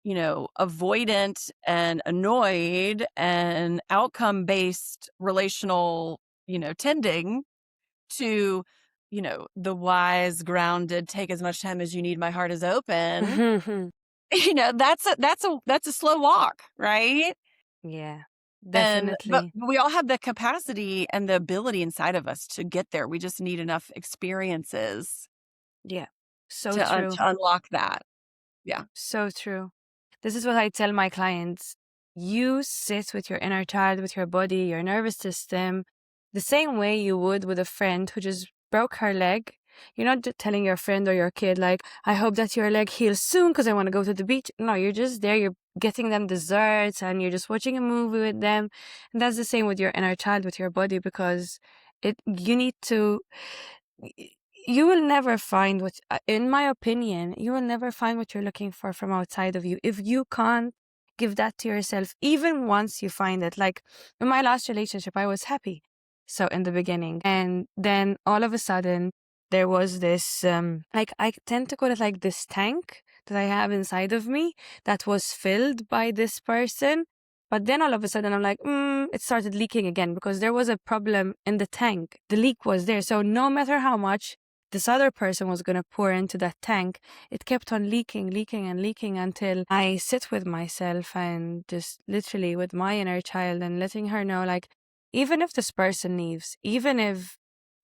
avoidant and annoyed and outcome-based relational, tending to, the wise, grounded, take as much time as you need, my heart is open. That's a slow walk, right? Yeah, But definitely. we all have the capacity and the ability inside of us to get there. We just need enough experiences Yeah. So to true. unlock that. Yeah. So true. This is what I tell my clients. You sit with your inner child, with your body, your nervous system, the same way you would with a friend who just broke her leg. You're not just telling your friend or your kid, like, I hope that your leg heals soon because I want to go to the beach. No, you're just there. You're getting them desserts and you're just watching a movie with them. And that's the same with your inner child, with your body, because you need to you will never find what, in my opinion, you will never find what you're looking for from outside of you if you can't give that to yourself, even once you find it. Like in my last relationship, I was happy. So in the beginning, and then all of a sudden, there was this, like I tend to call it like this tank that I have inside of me that was filled by this person. But then all of a sudden, I'm like, it started leaking again because there was a problem in the tank. The leak was there. So no matter how much this other person was going to pour into that tank, it kept on leaking, leaking, and leaking until I sit with myself and just literally with my inner child and letting her know, like, even if this person leaves, even if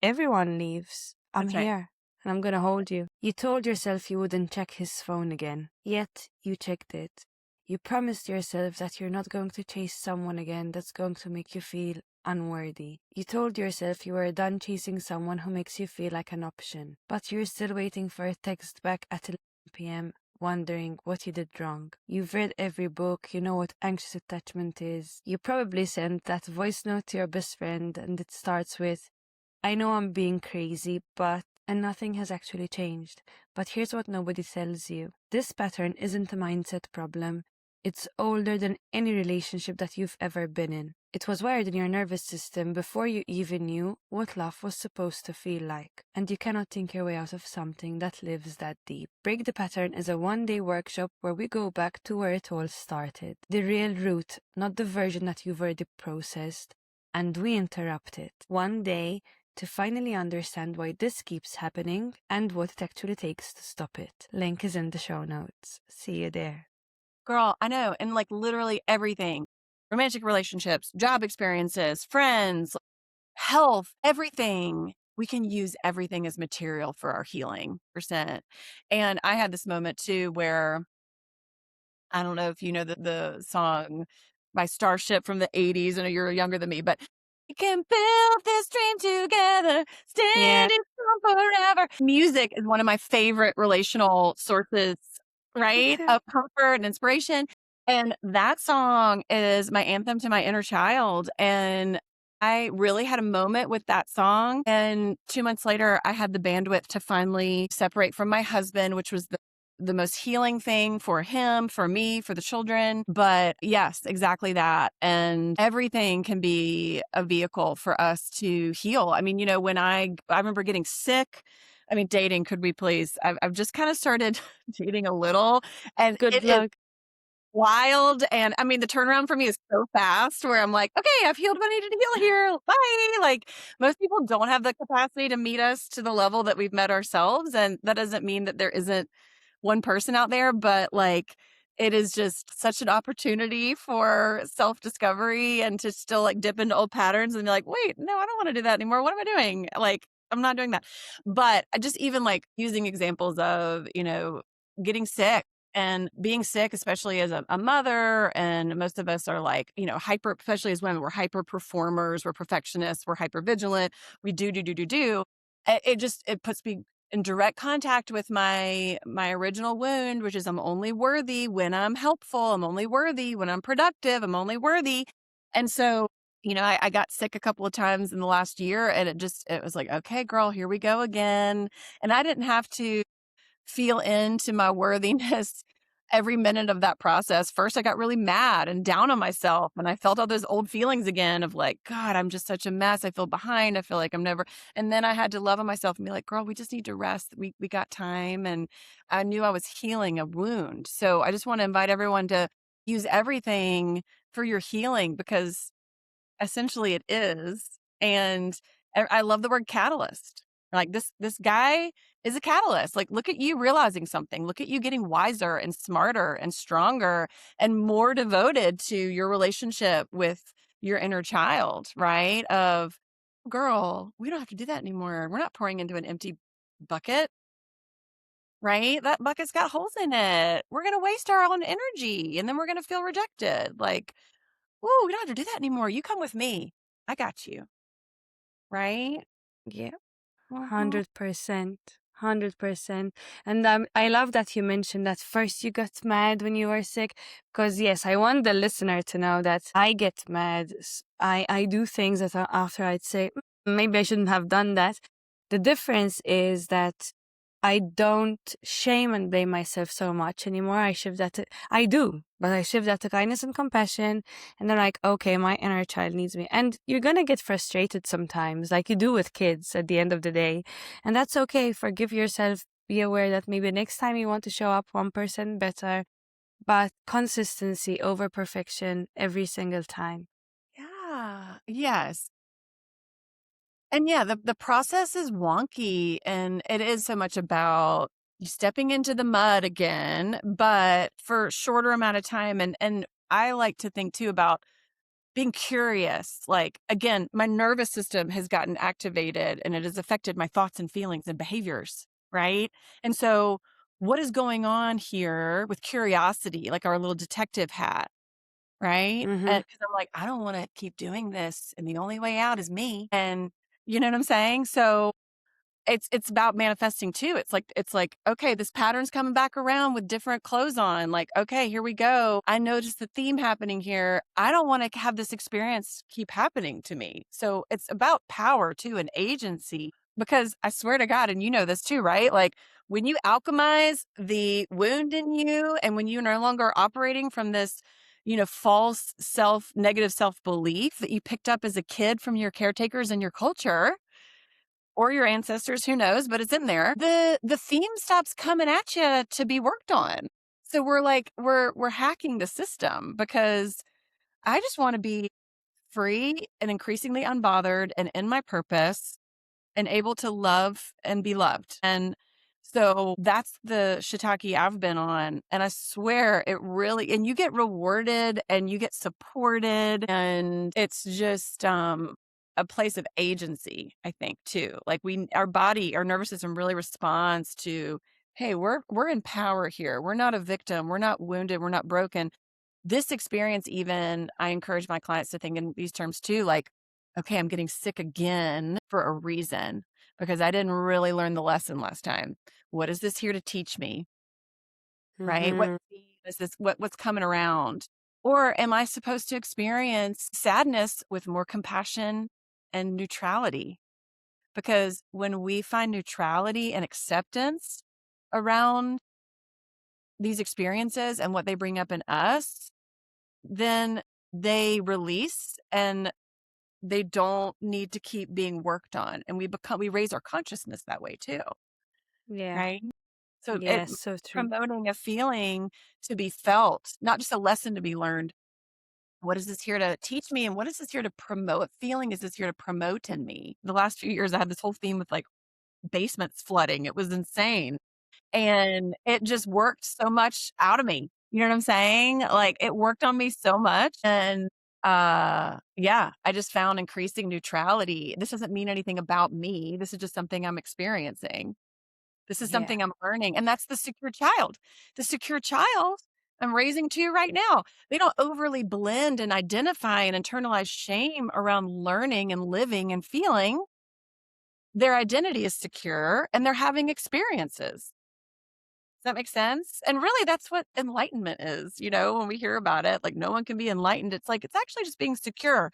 everyone leaves, I'm That's right. here and I'm going to hold you. You told yourself you wouldn't check his phone again, yet you checked it. You promised yourself that you're not going to chase someone again that's going to make you feel unworthy. You told yourself you were done chasing someone who makes you feel like an option, but you're still waiting for a text back at 11 p.m., wondering what you did wrong. You've read every book, you know what anxious attachment is. You probably sent that voice note to your best friend and it starts with, I know I'm being crazy, but... And nothing has actually changed. But here's what nobody tells you. This pattern isn't a mindset problem. It's older than any relationship that you've ever been in. It was wired in your nervous system before you even knew what love was supposed to feel like. And you cannot think your way out of something that lives that deep. Break the Pattern is a one-day workshop where we go back to where it all started. The real root, not the version that you've already processed. And we interrupt it. One day, to finally understand why this keeps happening and what it actually takes to stop it. Link is in the show notes. See you there. Girl, I know. And like literally everything. Romantic relationships, job experiences, friends, health, everything. We can use everything as material for our healing percent. And I had this moment too where I don't know if you know the song by Starship from the 80s. I know you're younger than me, but we can build this dream together, Yeah, standing strong forever. Music is one of my favorite relational sources, me right? too. Of comfort and inspiration. And that song is my anthem to my inner child. And I really had a moment with that song. And 2 months later, I had the bandwidth to finally separate from my husband, which was the most healing thing for him, for me, for the children. But yes, exactly that. And everything can be a vehicle for us to heal. I mean, when I remember getting sick. I mean, dating, could we please? I've just kind of started dating a little, and Good it is luck. wild. And I mean, the turnaround for me is so fast where I'm like, okay, I've healed what I needed to heal here. Bye. Like, most people don't have the capacity to meet us to the level that we've met ourselves. And that doesn't mean that there isn't one person out there, but like, it is just such an opportunity for self discovery and to still like dip into old patterns and be like, wait, no, I don't want to do that anymore. What am I doing? Like, I'm not doing that. But I just even like using examples of, getting sick and being sick, especially as a mother. And most of us are like, hyper, especially as women, we're hyper performers, we're perfectionists, we're hyper vigilant. We do. It puts me in direct contact with my original wound, which is I'm only worthy when I'm helpful. I'm only worthy when I'm productive. I'm only worthy. And so, I got sick a couple of times in the last year, and it was like, okay, girl, here we go again. And I didn't have to feel into my worthiness every minute of that process. First, I got really mad and down on myself, and I felt all those old feelings again of like, God, I'm just such a mess. I feel behind. I feel like I'm never. And then I had to love on myself and be like, girl, we just need to rest. We got time. And I knew I was healing a wound. So I just want to invite everyone to use everything for your healing, because essentially it is. And I love the word catalyst. Like, this guy is a catalyst. Like, look at you realizing something. Look at you getting wiser and smarter and stronger and more devoted to your relationship with your inner child, right? Of, girl, we don't have to do that anymore. We're not pouring into an empty bucket, right? That bucket's got holes in it. We're going to waste our own energy and then we're going to feel rejected. Like, "Ooh, we don't have to do that anymore. You come with me. I got you." Right? Yeah. Mhm. 100%. 100%. And I love that you mentioned that first you got mad when you were sick. Because, yes, I want the listener to know that I get mad. I do things that after I'd say, maybe I shouldn't have done that." The difference is that I don't shame and blame myself so much anymore. I shift that to, I do, but I shift that to kindness and compassion. And they're like, okay, my inner child needs me. And you're going to get frustrated sometimes, like you do with kids at the end of the day. And that's okay. Forgive yourself. Be aware that maybe next time you want to show up 1% better, but consistency over perfection every single time. Yeah. Yes. And yeah, the process is wonky, and it is so much about you stepping into the mud again, but for a shorter amount of time. And I like to think too about being curious. Like, again, my nervous system has gotten activated and it has affected my thoughts and feelings and behaviors, right? And so what is going on here with curiosity, like our little detective hat, right? Mm-hmm. And because I'm like, I don't want to keep doing this, and the only way out is me. And you know what I'm saying? So it's about manifesting too. It's like, okay, this pattern's coming back around with different clothes on. Like, okay, here we go. I noticed the theme happening here. I don't want to have this experience keep happening to me. So it's about power too and agency, because I swear to God, and you know this too, right? Like, when you alchemize the wound in you and when you're no longer operating from this, false negative self belief that you picked up as a kid from your caretakers and your culture, or your ancestors, who knows, but it's in there. The theme stops coming at you to be worked on. So we're like, we're hacking the system, because I just want to be free and increasingly unbothered and in my purpose and able to love and be loved. And so that's the shiitake I've been on. And I swear it really, and you get rewarded and you get supported. And it's just, a place of agency, I think, too. Like our body, our nervous system really responds to, hey, we're in power here. We're not a victim. We're not wounded. We're not broken. This experience, even, I encourage my clients to think in these terms too, like, okay, I'm getting sick again for a reason because I didn't really learn the lesson last time. What is this here to teach me? Right? What Mm-hmm. theme is this? What's coming around? Or am I supposed to experience sadness with more compassion and neutrality? Because when we find neutrality and acceptance around these experiences and what they bring up in us, then they release and they don't need to keep being worked on. And we raise our consciousness that way too, Yeah. right? So it Yes, so true. promoting a feeling to be felt, not just a lesson to be learned. What is this here to teach me? And what is this here to promote? What feeling is this here to promote in me? The last few years, I had this whole theme with like basements flooding. It was insane. And it just worked so much out of me. You know what I'm saying? Like, it worked on me so much, and, yeah, I just found increasing neutrality. This doesn't mean anything about me. This is just something I'm experiencing. This is Yeah. something I'm learning, and that's the secure child. The secure child I'm raising 2 right now. They don't overly blend and identify and internalize shame around learning and living and feeling. Their identity is secure, and they're having experiences. Does that make sense? And really, that's what enlightenment is, when we hear about it, like no one can be enlightened. It's like, it's actually just being secure.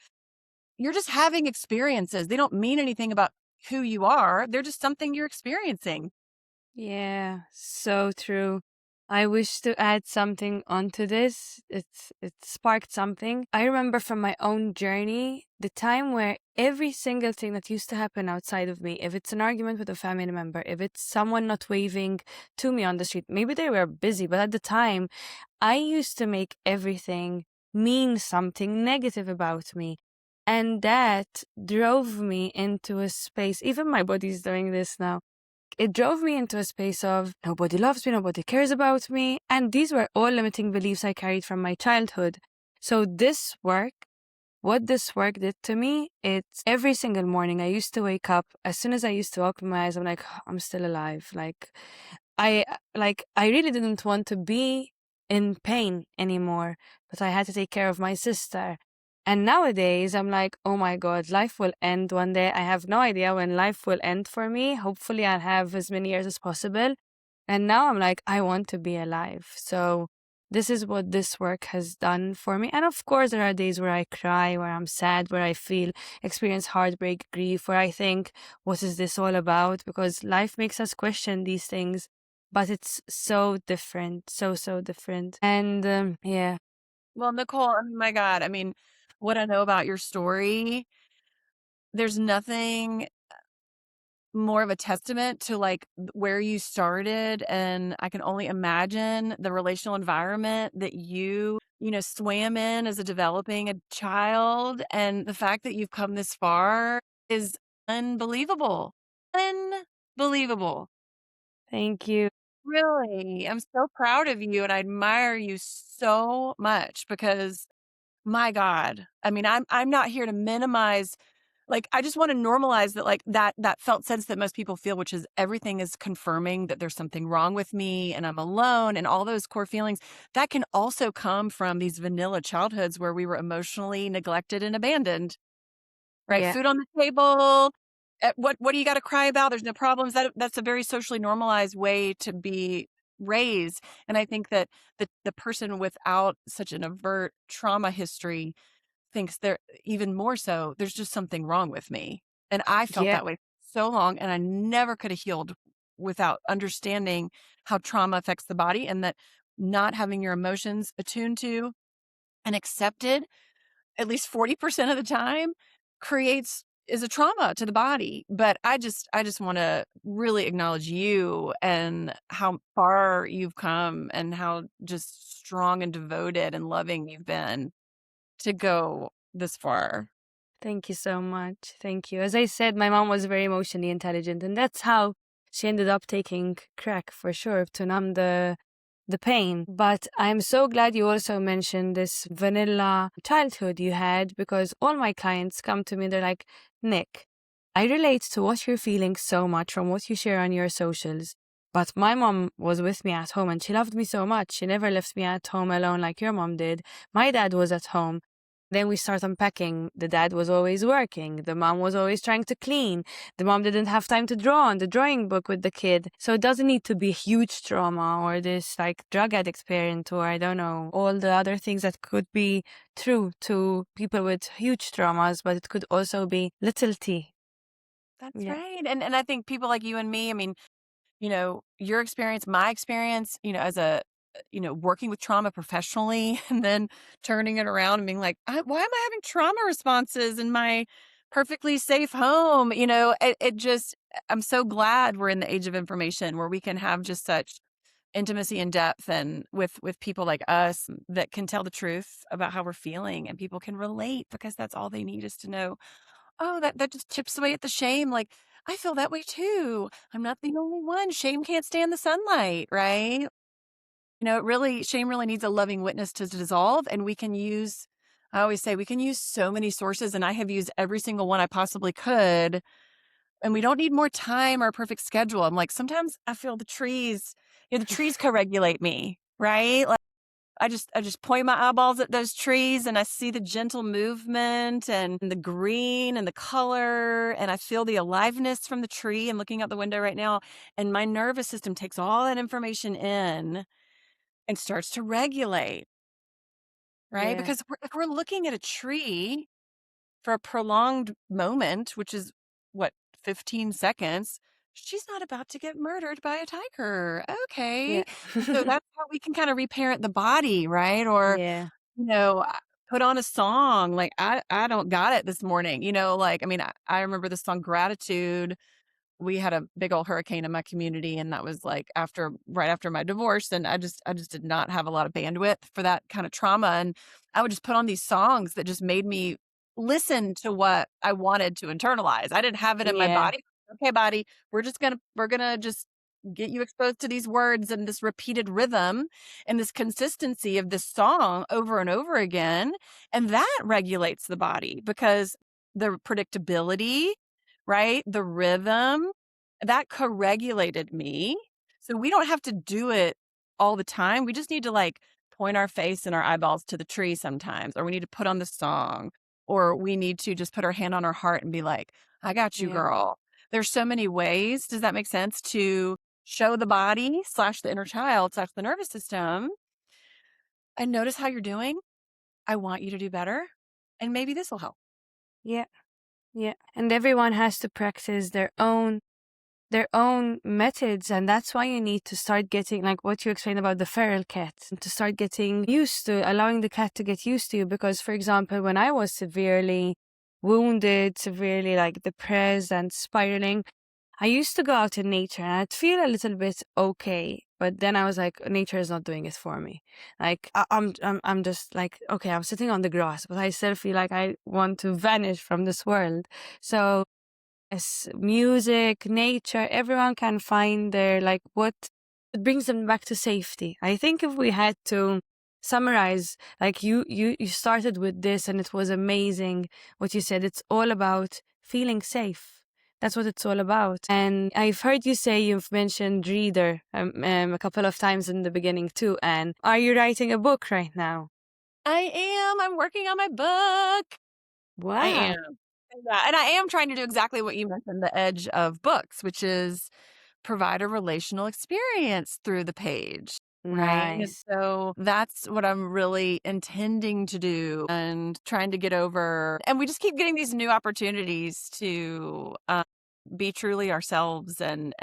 You're just having experiences. They don't mean anything about who you are. They're just something you're experiencing. Yeah, so true. I wish to add something onto this. It sparked something. I remember from my own journey the time where every single thing that used to happen outside of me, if it's an argument with a family member, if it's someone not waving to me on the street, maybe they were busy, but at the time, I used to make everything mean something negative about me. And that drove me into a space, even my body's doing this now. It drove me into a space of nobody loves me, nobody cares about me. And these were all limiting beliefs I carried from my childhood. So what this work did to me, it's every single morning I used to wake up. As soon as I used to open my eyes, I'm like, I'm still alive. I really didn't want to be in pain anymore, but I had to take care of my sister. And nowadays, I'm like, oh my God, life will end one day. I have no idea when life will end for me. Hopefully, I'll have as many years as possible. And now I'm like, I want to be alive. So, this is what this work has done for me. And of course, there are days where I cry, where I'm sad, where I experience heartbreak, grief, where I think, what is this all about? Because life makes us question these things, but it's so different, so different. And yeah. Well, Nicole, oh my God. I mean, what I know about your story, there's nothing more of a testament to like where you started. And I can only imagine the relational environment that swam in as a developing a child. And the fact that you've come this far is unbelievable. Unbelievable. Thank you. Really. I'm so proud of you and I admire you so much because my God. I mean, I'm not here to minimize, like, I just want to normalize that, like, that felt sense that most people feel, which is everything is confirming that there's something wrong with me and I'm alone and all those core feelings. That can also come from these vanilla childhoods where we were emotionally neglected and abandoned. Right? Yeah. Food on the table. What do you got to cry about? There's no problems. That's a very socially normalized way to be raised. And I think that the person without such an overt trauma history thinks they're even more so, there's just something wrong with me. And I felt Yeah. that way so long and I never could have healed without understanding how trauma affects the body and that not having your emotions attuned to and accepted at least 40% of the time is a trauma to the body. But I just want to really acknowledge you and how far you've come and how just strong and devoted and loving you've been to go this far. Thank you so much. Thank you. As I said, my mom was very emotionally intelligent, and that's how she ended up taking crack for sure to numb the pain. But I'm so glad you also mentioned this vanilla childhood you had, because all my clients come to me, they're like, Nick, I relate to what you're feeling so much from what you share on your socials. But my mom was with me at home and she loved me so much. She never left me at home alone like your mom did. My dad was at home. Then we start unpacking. The dad was always working. The mom was always trying to clean. The mom didn't have time to draw on the drawing book with the kid. So it doesn't need to be huge trauma or this like drug addict parent or I don't know, all the other things that could be true to people with huge traumas, but it could also be little t. That's Yeah. right. And I think people like you and me, I mean, your experience, my experience, as a, working with trauma professionally and then turning it around and being like, why am I having trauma responses in my perfectly safe home? It just, I'm so glad we're in the age of information where we can have just such intimacy and depth and with people like us that can tell the truth about how we're feeling and people can relate because that's all they need is to know. Oh, that just chips away at the shame, like, "I feel that way too. I'm not the only one. Shame can't stand the sunlight," right? Shame really needs a loving witness to dissolve, and I always say we can use so many sources, and I have used every single one I possibly could, and we don't need more time or a perfect schedule. I'm like, sometimes I feel the trees co-regulate me, right? I just point my eyeballs at those trees and I see the gentle movement and the green and the color and I feel the aliveness from the tree. I'm looking out the window right now and my nervous system takes all that information in and starts to regulate, right? Yeah. Because if we're looking at a tree for a prolonged moment, which is what, 15 seconds, she's not about to get murdered by a tiger. Okay. Yeah. And so that's how we can kind of reparent the body, right? Or Yeah. put on a song, like, I don't got it this morning, like, I mean, I remember the song Gratitude. We had a big old hurricane in my community, and that was, like, right after my divorce, and I just did not have a lot of bandwidth for that kinda trauma, and I would just put on these songs that just made me listen to what I wanted to internalize. I didn't have it in my Yeah. body. "Okay, body, we're gonna just get you exposed to these words and this repeated rhythm and this consistency of this song over and over again," and that regulates the body because the predictability, right? The rhythm, that co-regulated me. So we don't have to do it all the time. We just need to like point our face and our eyeballs to the tree sometimes, or we need to put on the song, or we need to just put our hand on our heart and be like, I got you, Yeah. girl. There's so many ways. Does that make sense? To show the body slash the inner child slash the nervous system and notice how you're doing. I want you to do better. And maybe this will help. Yeah. Yeah. And everyone has to practice their own methods, and that's why you need to start getting like what you explained about the feral cat, and to start getting used to allowing the cat to get used to you. Because for example, when I was severely wounded, severely like depressed and spiraling, I used to go out in nature and I'd feel a little bit okay, but then I was like, nature is not doing it for me. Like I'm just like, okay, I'm sitting on the grass, but I still feel like I want to vanish from this world. So yes, music, nature, everyone can find their like what brings them back to safety. I think if we had to summarize, like you started with this and it was amazing what you said. It's all about feeling safe. That's what it's all about. And I've heard you say you've mentioned reader a couple of times in the beginning too. And are you writing a book right now? I am. I'm working on my book. I Wow. am. Yeah, and I am trying to do exactly what you mentioned, the edge of books, which is provide a relational experience through the page, right? And Nice. so that's what I'm really intending to do and trying to get over. And we just keep getting these new opportunities to be truly ourselves and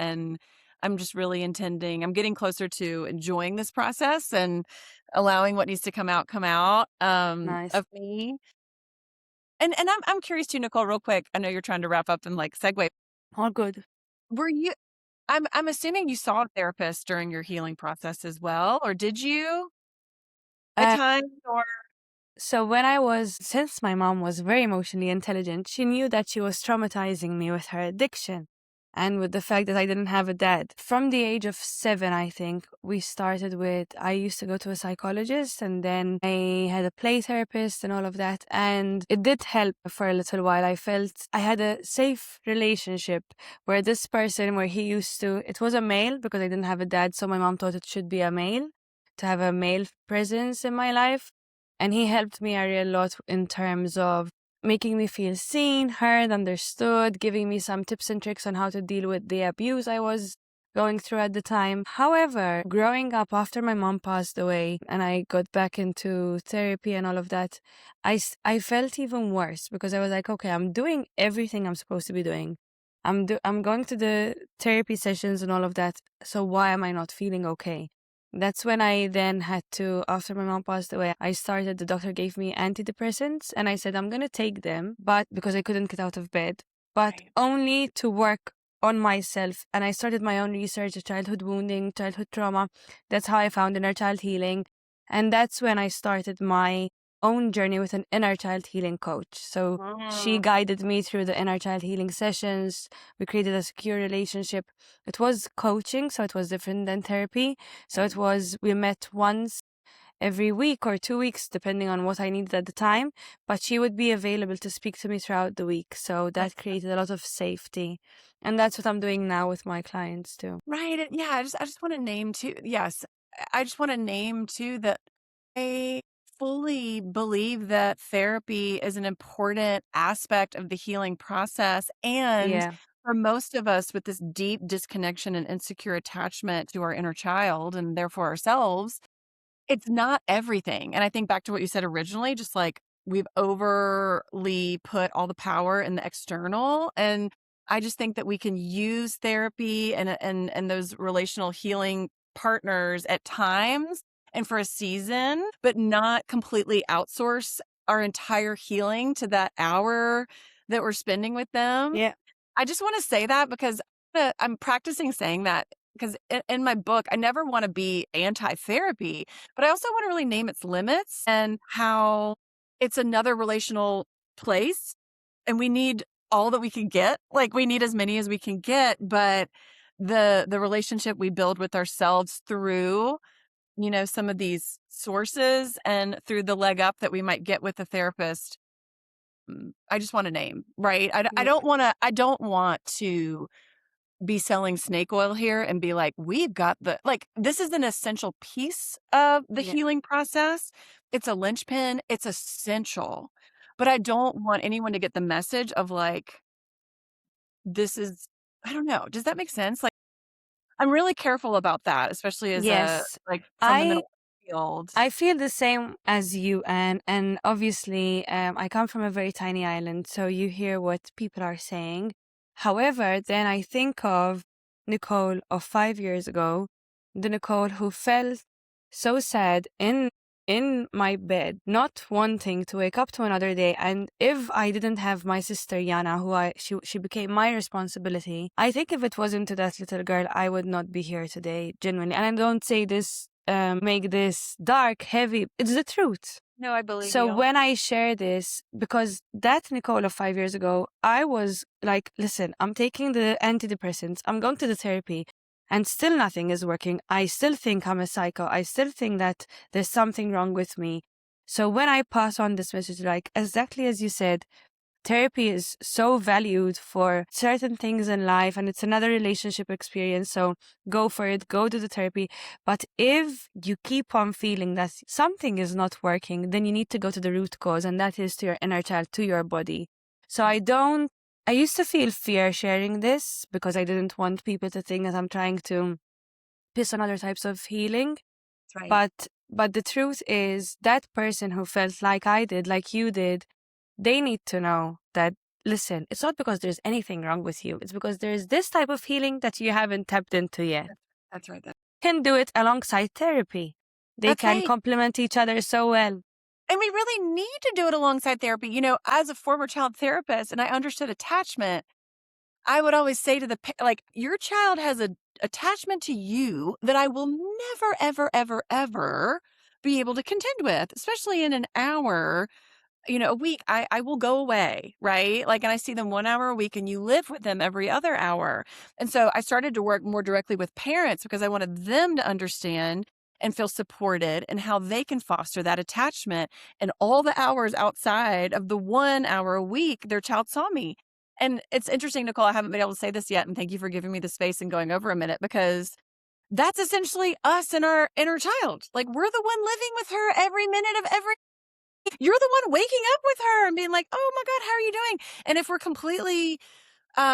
I'm just really intending. I'm getting closer to enjoying this process and allowing what needs to come out Nice. of me. And I'm curious too, Nicole, real quick. I know you're trying to wrap up and like segue. All good. Were you I'm assuming you saw a therapist during your healing process as well, or did you at Uh, times or So since my mom was very emotionally intelligent, she knew that she was traumatizing me with her addiction. and with the fact that I didn't have a dad. From the age of 7, I think, we started with, I used to go to a psychologist, and then I had a play therapist and all of that. And it did help for a little while. I felt I had a safe relationship where this person, where he used to, it was a male because I didn't have a dad. So my mom thought it should be a male, to have a male presence in my life. And he helped me a real lot in terms of making me feel seen, heard, understood, giving me some tips and tricks on how to deal with the abuse I was going through at the time. However, growing up after my mom passed away and I got back into therapy and all of that, I felt even worse because I was like, okay, I'm doing everything I'm supposed to be doing. I'm going to the therapy sessions and all of that. So why am I not feeling okay? That's when I then had to, after my mom passed away, the doctor gave me antidepressants and I said, I'm going to take them, but because I couldn't get out of bed, but Right. only to work on myself. And I started my own research of childhood wounding, childhood trauma. That's how I found inner child healing. And that's when I started my own journey with an inner child healing coach. So she Mm. guided me through the inner child healing sessions. We created a secure relationship. It was coaching, so it was different than therapy. So it Right. was, we met once every week or 2 weeks, depending on what I needed at the time. But she would be available to speak to me throughout the week. So that created a lot of safety. And that's what I'm doing now with my clients too. Right. And yeah, I just want to name too. Yes. I just want to name too that I fully believe that therapy is an important aspect of the healing process. And Yeah. for most of us with this deep disconnection and insecure attachment to our inner child and therefore ourselves, it's not everything, and I think back to what you said originally, just like we've overly put all the power in the external, and I just think that we can use therapy and those relational healing partners at times and for a season, but not completely outsource our entire healing to that hour that we're spending with them. Yeah. I just wanna say that because I'm practicing saying that because in my book, I never wanna be anti-therapy, but I also wanna really name its limits and how it's another relational place, and we need all that we can get. Like, we need as many as we can get, but the relationship we build with ourselves through, some of these sources and through the leg up that we might get with a therapist, I just want to name, right? I Yeah. I don't want to be selling snake oil here and be like, we've got this is an essential piece of the Yeah. healing process. It's a linchpin. It's essential. But I don't want anyone to get the message of like, this is, I don't know. Does that make sense? Like, I'm really careful about that, especially as Yes. from the I mental field. I feel the same as you, and obviously, I come from a very tiny island, so you hear what people are saying. However, then I think of Nicole of 5 years ago, the Nicole who felt so sad in my bed, not wanting to wake up to another day. And if I didn't have my sister Yana, she became my responsibility. I think if it wasn't to that little girl, I would not be here today, genuinely. And I don't say this make this dark, heavy. It's the truth. No, I believe So you. when I share this, because that Nicole of 5 years ago, I was like, listen, I'm taking the antidepressants, I'm going to the therapy, and still nothing is working. I still think I'm a psycho. I still think that there's something wrong with me. So when I pass on this message, like exactly as you said, therapy is so valued for certain things in life and it's another relationship experience. So go for it, go to the therapy. But if you keep on feeling that something is not working, then you need to go to the root cause, and that is to your inner child, to your body. So I used to feel fear sharing this because I didn't want people to think that I'm trying to piss on other types of healing. That's right. But the truth is that person who felt like I did, like you did, they need to know that, listen, it's not because there's anything wrong with you. It's because there's this type of healing that you haven't tapped into yet. That's right. Can do it alongside therapy. They That's can right. complement each other so well. And we really need to do it alongside therapy. As a former child therapist and I understood attachment, I would always say to your child has a attachment to you that I will never, ever, ever, ever be able to contend with, especially in an hour a week, I will go away, right? Like, and I see them 1 hour a week and you live with them every other hour. And so I started to work more directly with parents because I wanted them to understand and feel supported and how they can foster that attachment and all the hours outside of the 1 hour a week their child saw me. And it's interesting, Nicole, I haven't been able to say this yet, and thank you for giving me the space and going over a minute because that's essentially us and our inner child. Like, we're the one living with her every minute of every you're the one waking up with her and being like, "Oh my god, how are you doing?" And if we're completely,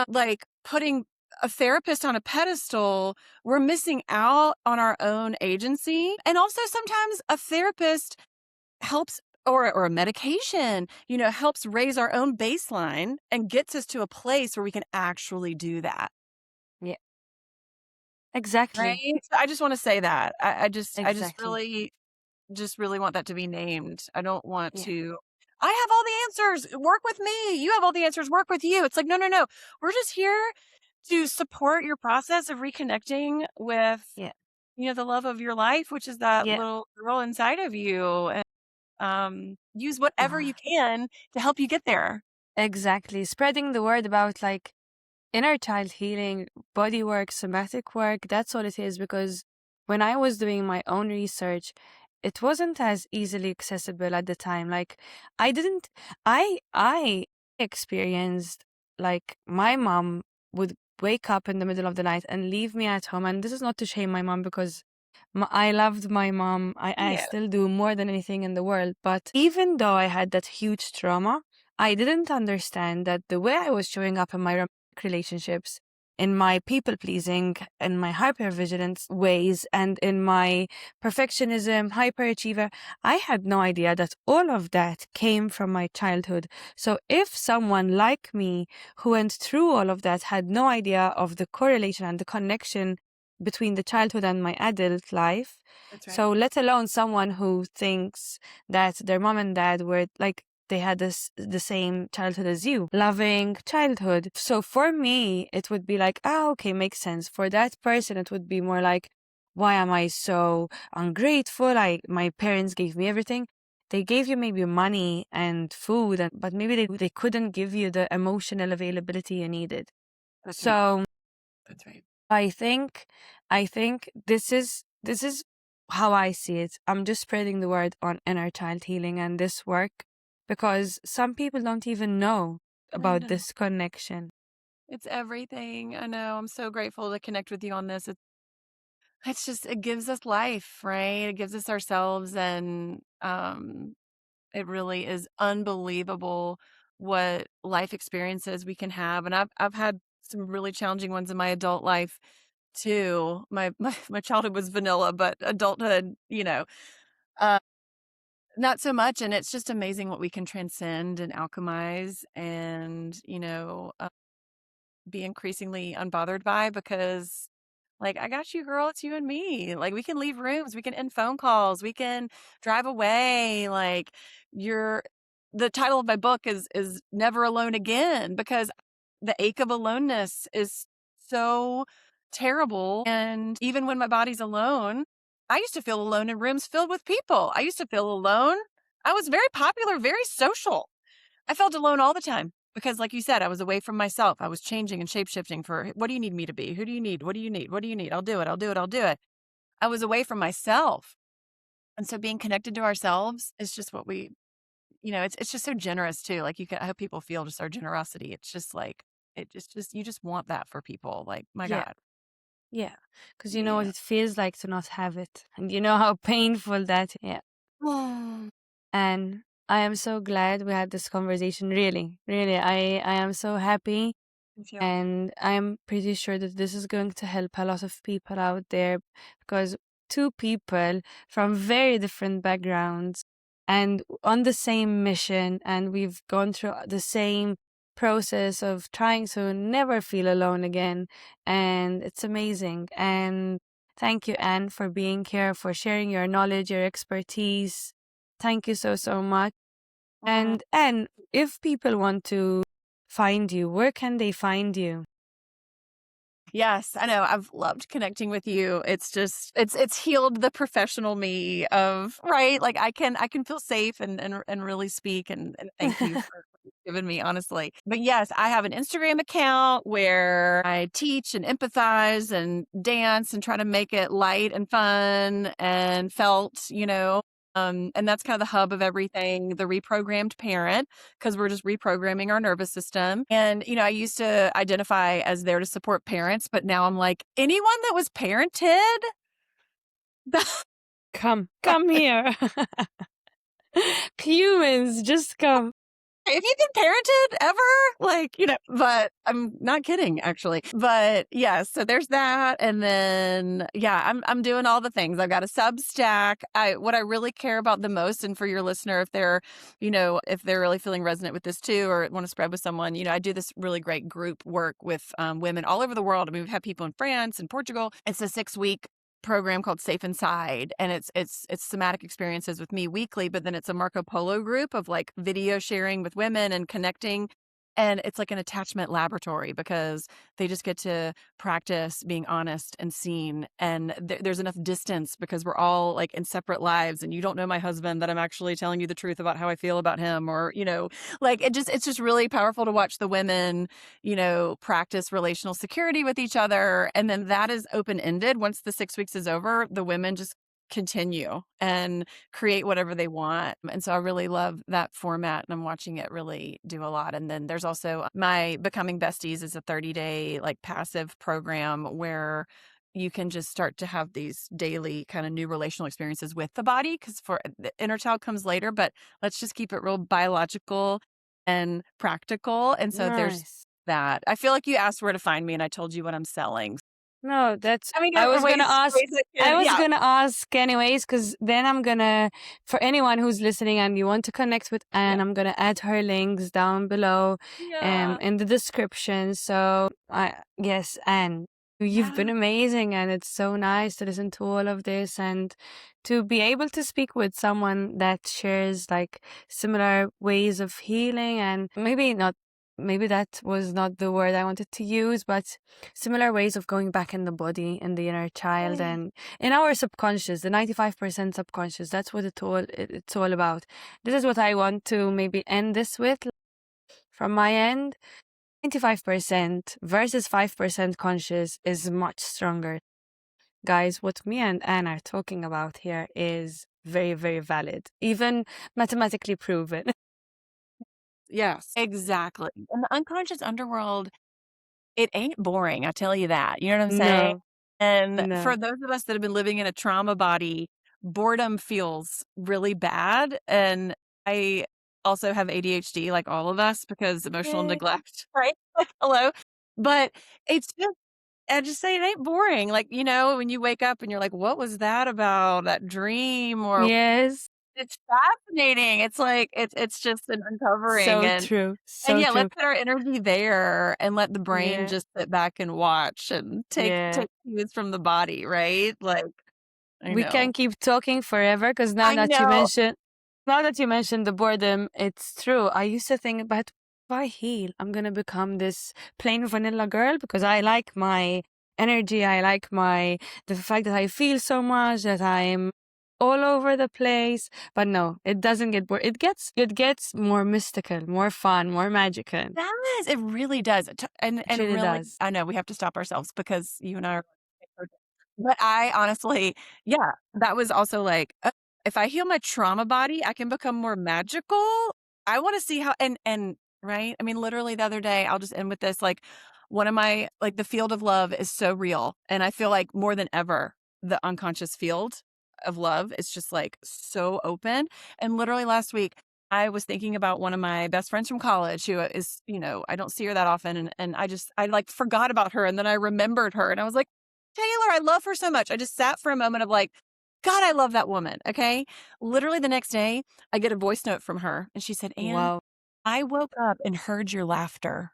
like, putting a therapist on a pedestal, we're missing out on our own agency. And also sometimes a therapist helps or a medication, helps raise our own baseline and gets us to a place where we can actually do that, Yeah, right? exactly. So I just wanna say that. I just Exactly. really want that to be named. I don't want Yeah. to I have all the answers. Work with me. You have all the answers. Work with you. It's like, no, no, no. We're just here to support your process of reconnecting with, Yeah. the love of your life, which is that Yeah. little girl inside of you. And use whatever you can to help you get there. Exactly. Spreading the word about like inner child healing, body work, somatic work, that's all it is. Because when I was doing my own research, it wasn't as easily accessible at the time. Like I didn't, I experienced like my mom would wake up in the middle of the night and leave me at home. And this is not to shame my mom because I loved my mom. I Yeah, still do more than anything in the world. But even though I had that huge trauma, I didn't understand that the way I was showing up in my relationships, in my people pleasing, in my hypervigilance ways, and in my perfectionism, hyperachiever, I had no idea that all of that came from my childhood. So if someone like me who went through all of that had no idea of the correlation and the connection between the childhood and my adult life, that's right. so let alone someone who thinks that their mom and dad were like they had the same childhood as you, loving childhood. So for me, it would be like, ah, okay, makes sense. For that person, it would be more like, why am I so ungrateful? My parents gave me everything. They gave you maybe money and food, but maybe they couldn't give you the emotional availability you needed. That's right. So That's right. I think this is how I see it. I'm just spreading the word on inner child healing and this work because some people don't even know I about know. this connection. It's everything. I know. I'm so grateful to connect with you on this. It's just it gives us life, right? It gives us ourselves, and it really is unbelievable what life experiences we can have. And I've had some really challenging ones in my adult life too. My childhood was vanilla, but adulthood, uh, not so much. And it's just amazing what we can transcend and alchemize, and be increasingly unbothered by because like, I got you, girl. It's you and me. Like, we can leave rooms, we can end phone calls, we can drive away. Like, you're the title of my book is Never Alone Again because the ache of aloneness is so terrible. And even when my body's alone, I used to feel alone in rooms filled with people. I used to feel alone. I was very popular, very social. I felt alone all the time because, like you said, I was away from myself. I was changing and shapeshifting for what do you need me to be? Who do you need? What do you need? What do you need? I'll do it. I'll do it. I'll do it. I was away from myself. And so being connected to ourselves is just what it's just so generous too. Like I hope people feel just our generosity. It's just like, you just want that for people. Like, my Yeah, God. yeah. Because you know what Yeah. it feels like to not have it. And you know how painful that. Yeah. And I am so glad we had this conversation. Really, really. I am so happy. Thank you. And I'm pretty sure that this is going to help a lot of people out there because two people from very different backgrounds and on the same mission, and we've gone through the same process of trying to never feel alone again. And it's amazing. And thank you, Anne, for being here, for sharing your knowledge, your expertise. Thank you so, so much. Mm. And if people want to find you, where can they find you? Yes, I know. I've loved connecting with you. It's just it's healed the professional me of right. Like I can feel safe and really speak and thank you for giving me honestly. But yes, I have an Instagram account where I teach and empathize and dance and try to make it light and fun and felt, you know. And that's kind of the hub of everything, the reprogrammed parent, because we're just reprogramming our nervous system. And, you know, I used to identify as there to support parents, but now I'm like, anyone that was parented? Come here. Humans, just come. Have you been parented ever? Like, you know, but I'm not kidding actually. But yeah, so there's that. And then yeah, I'm doing all the things. I've got a Substack. What I really care about the most, and for your listener, if they're, you know, if they're really feeling resonant with this too, or want to spread with someone, you know, I do this really great group work with women all over the world. I mean, we've had people in France and Portugal. It's a 6-week program called Safe Inside, and it's somatic experiences with me weekly, but then it's a Marco Polo group of like video sharing with women and connecting, and it's like an attachment laboratory because they just get to practice being honest and seen, and there's enough distance because we're all like in separate lives, and you don't know my husband that I'm actually telling you the truth about how I feel about him, or you know, like it's just really powerful to watch the women, you know, practice relational security with each other. And then that is open ended. Once the 6 weeks is over, the women just continue and create whatever they want. And so I really love that format, and I'm watching it really do a lot. And then there's also my Becoming Besties is a 30-day like passive program where you can just start to have these daily kind of new relational experiences with the body, because for the inner child comes later, but let's just keep it real biological and practical. And so there's Nice. that. I feel like you asked where to find me, and I told you what I'm selling. No, that's I mean, I there are was gonna ask. ways that I can, was yeah, gonna ask anyways, because then I'm gonna, for anyone who's listening and you want to connect with yeah, Anne, I'm gonna add her links down below, yeah, in the description. So yes, Anne, you've yeah. been amazing, and it's so nice to listen to all of this and to be able to speak with someone that shares like similar ways of healing, and maybe that was not the word I wanted to use, but similar ways of going back in the body, in the inner child, Right. and in our subconscious, the 95% subconscious. That's what it's all about. This is what I want to maybe end this with from my end. 95% versus 5% conscious is much stronger. Guys, what me and Anne are talking about here is very, very valid, even mathematically proven. Yes, exactly. And the unconscious underworld, it ain't boring, I tell you that. You know what I'm saying? No, And for no. those of us that have been living in a trauma body, boredom feels really bad. And I also have ADHD, like all of us, because emotional Yay. neglect, right? Like, hello. But it's just, I just say it ain't boring. Like, you know, when you wake up and you're like, what was that about? That dream? Or Yes, it's fascinating. It's like, it's just an uncovering. so And true, and so yeah, true. let's put our energy there and let the brain Yeah, just sit back and watch and yeah. take cues from the body, right? Like, I We know. can keep talking forever because I know. now that you mentioned the boredom, it's true. I used to think, but if I heal, I'm gonna become this plain vanilla girl because I like my energy. I like the fact that I feel so much, that I'm all over the place. But no, it doesn't get bored. It gets more mystical, more fun, more magical. Does. It really does. It And really really, does. I know we have to stop ourselves because you and I are but I honestly, yeah, that was also like, if I heal my trauma body, I can become more magical. I want to see how and right? I mean, literally the other day, I'll just end with this, like one of my like the field of love is so real. And I feel like more than ever, the unconscious field of love is just like so open. And literally last week, I was thinking about one of my best friends from college who is, you know, I don't see her that often. And I like forgot about her. And then I remembered her and I was like, Taylor, I love her so much. I just sat for a moment of like, God, I love that woman. Okay. Literally the next day, I get a voice note from her and she said, Anne, Wow, I woke up and heard your laughter.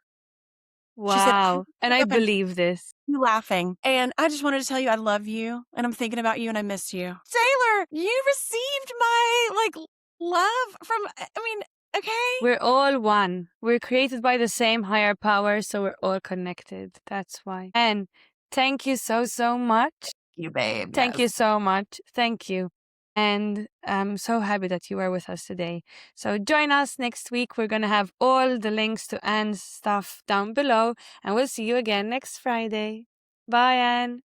She said, I wow, and woke I up and believe this. you laughing. And I just wanted to tell you I love you and I'm thinking about you and I miss you. Taylor, you received my like love from I mean, Okay. We're all one. We're created by the same higher power, so we're all connected. That's why. And thank you so much. You, babe. Thank you Yes. so much. Thank you. And I'm so happy that you were with us today. So join us next week. We're going to have all the links to Anne's stuff down below. And we'll see you again next Friday. Bye, Anne.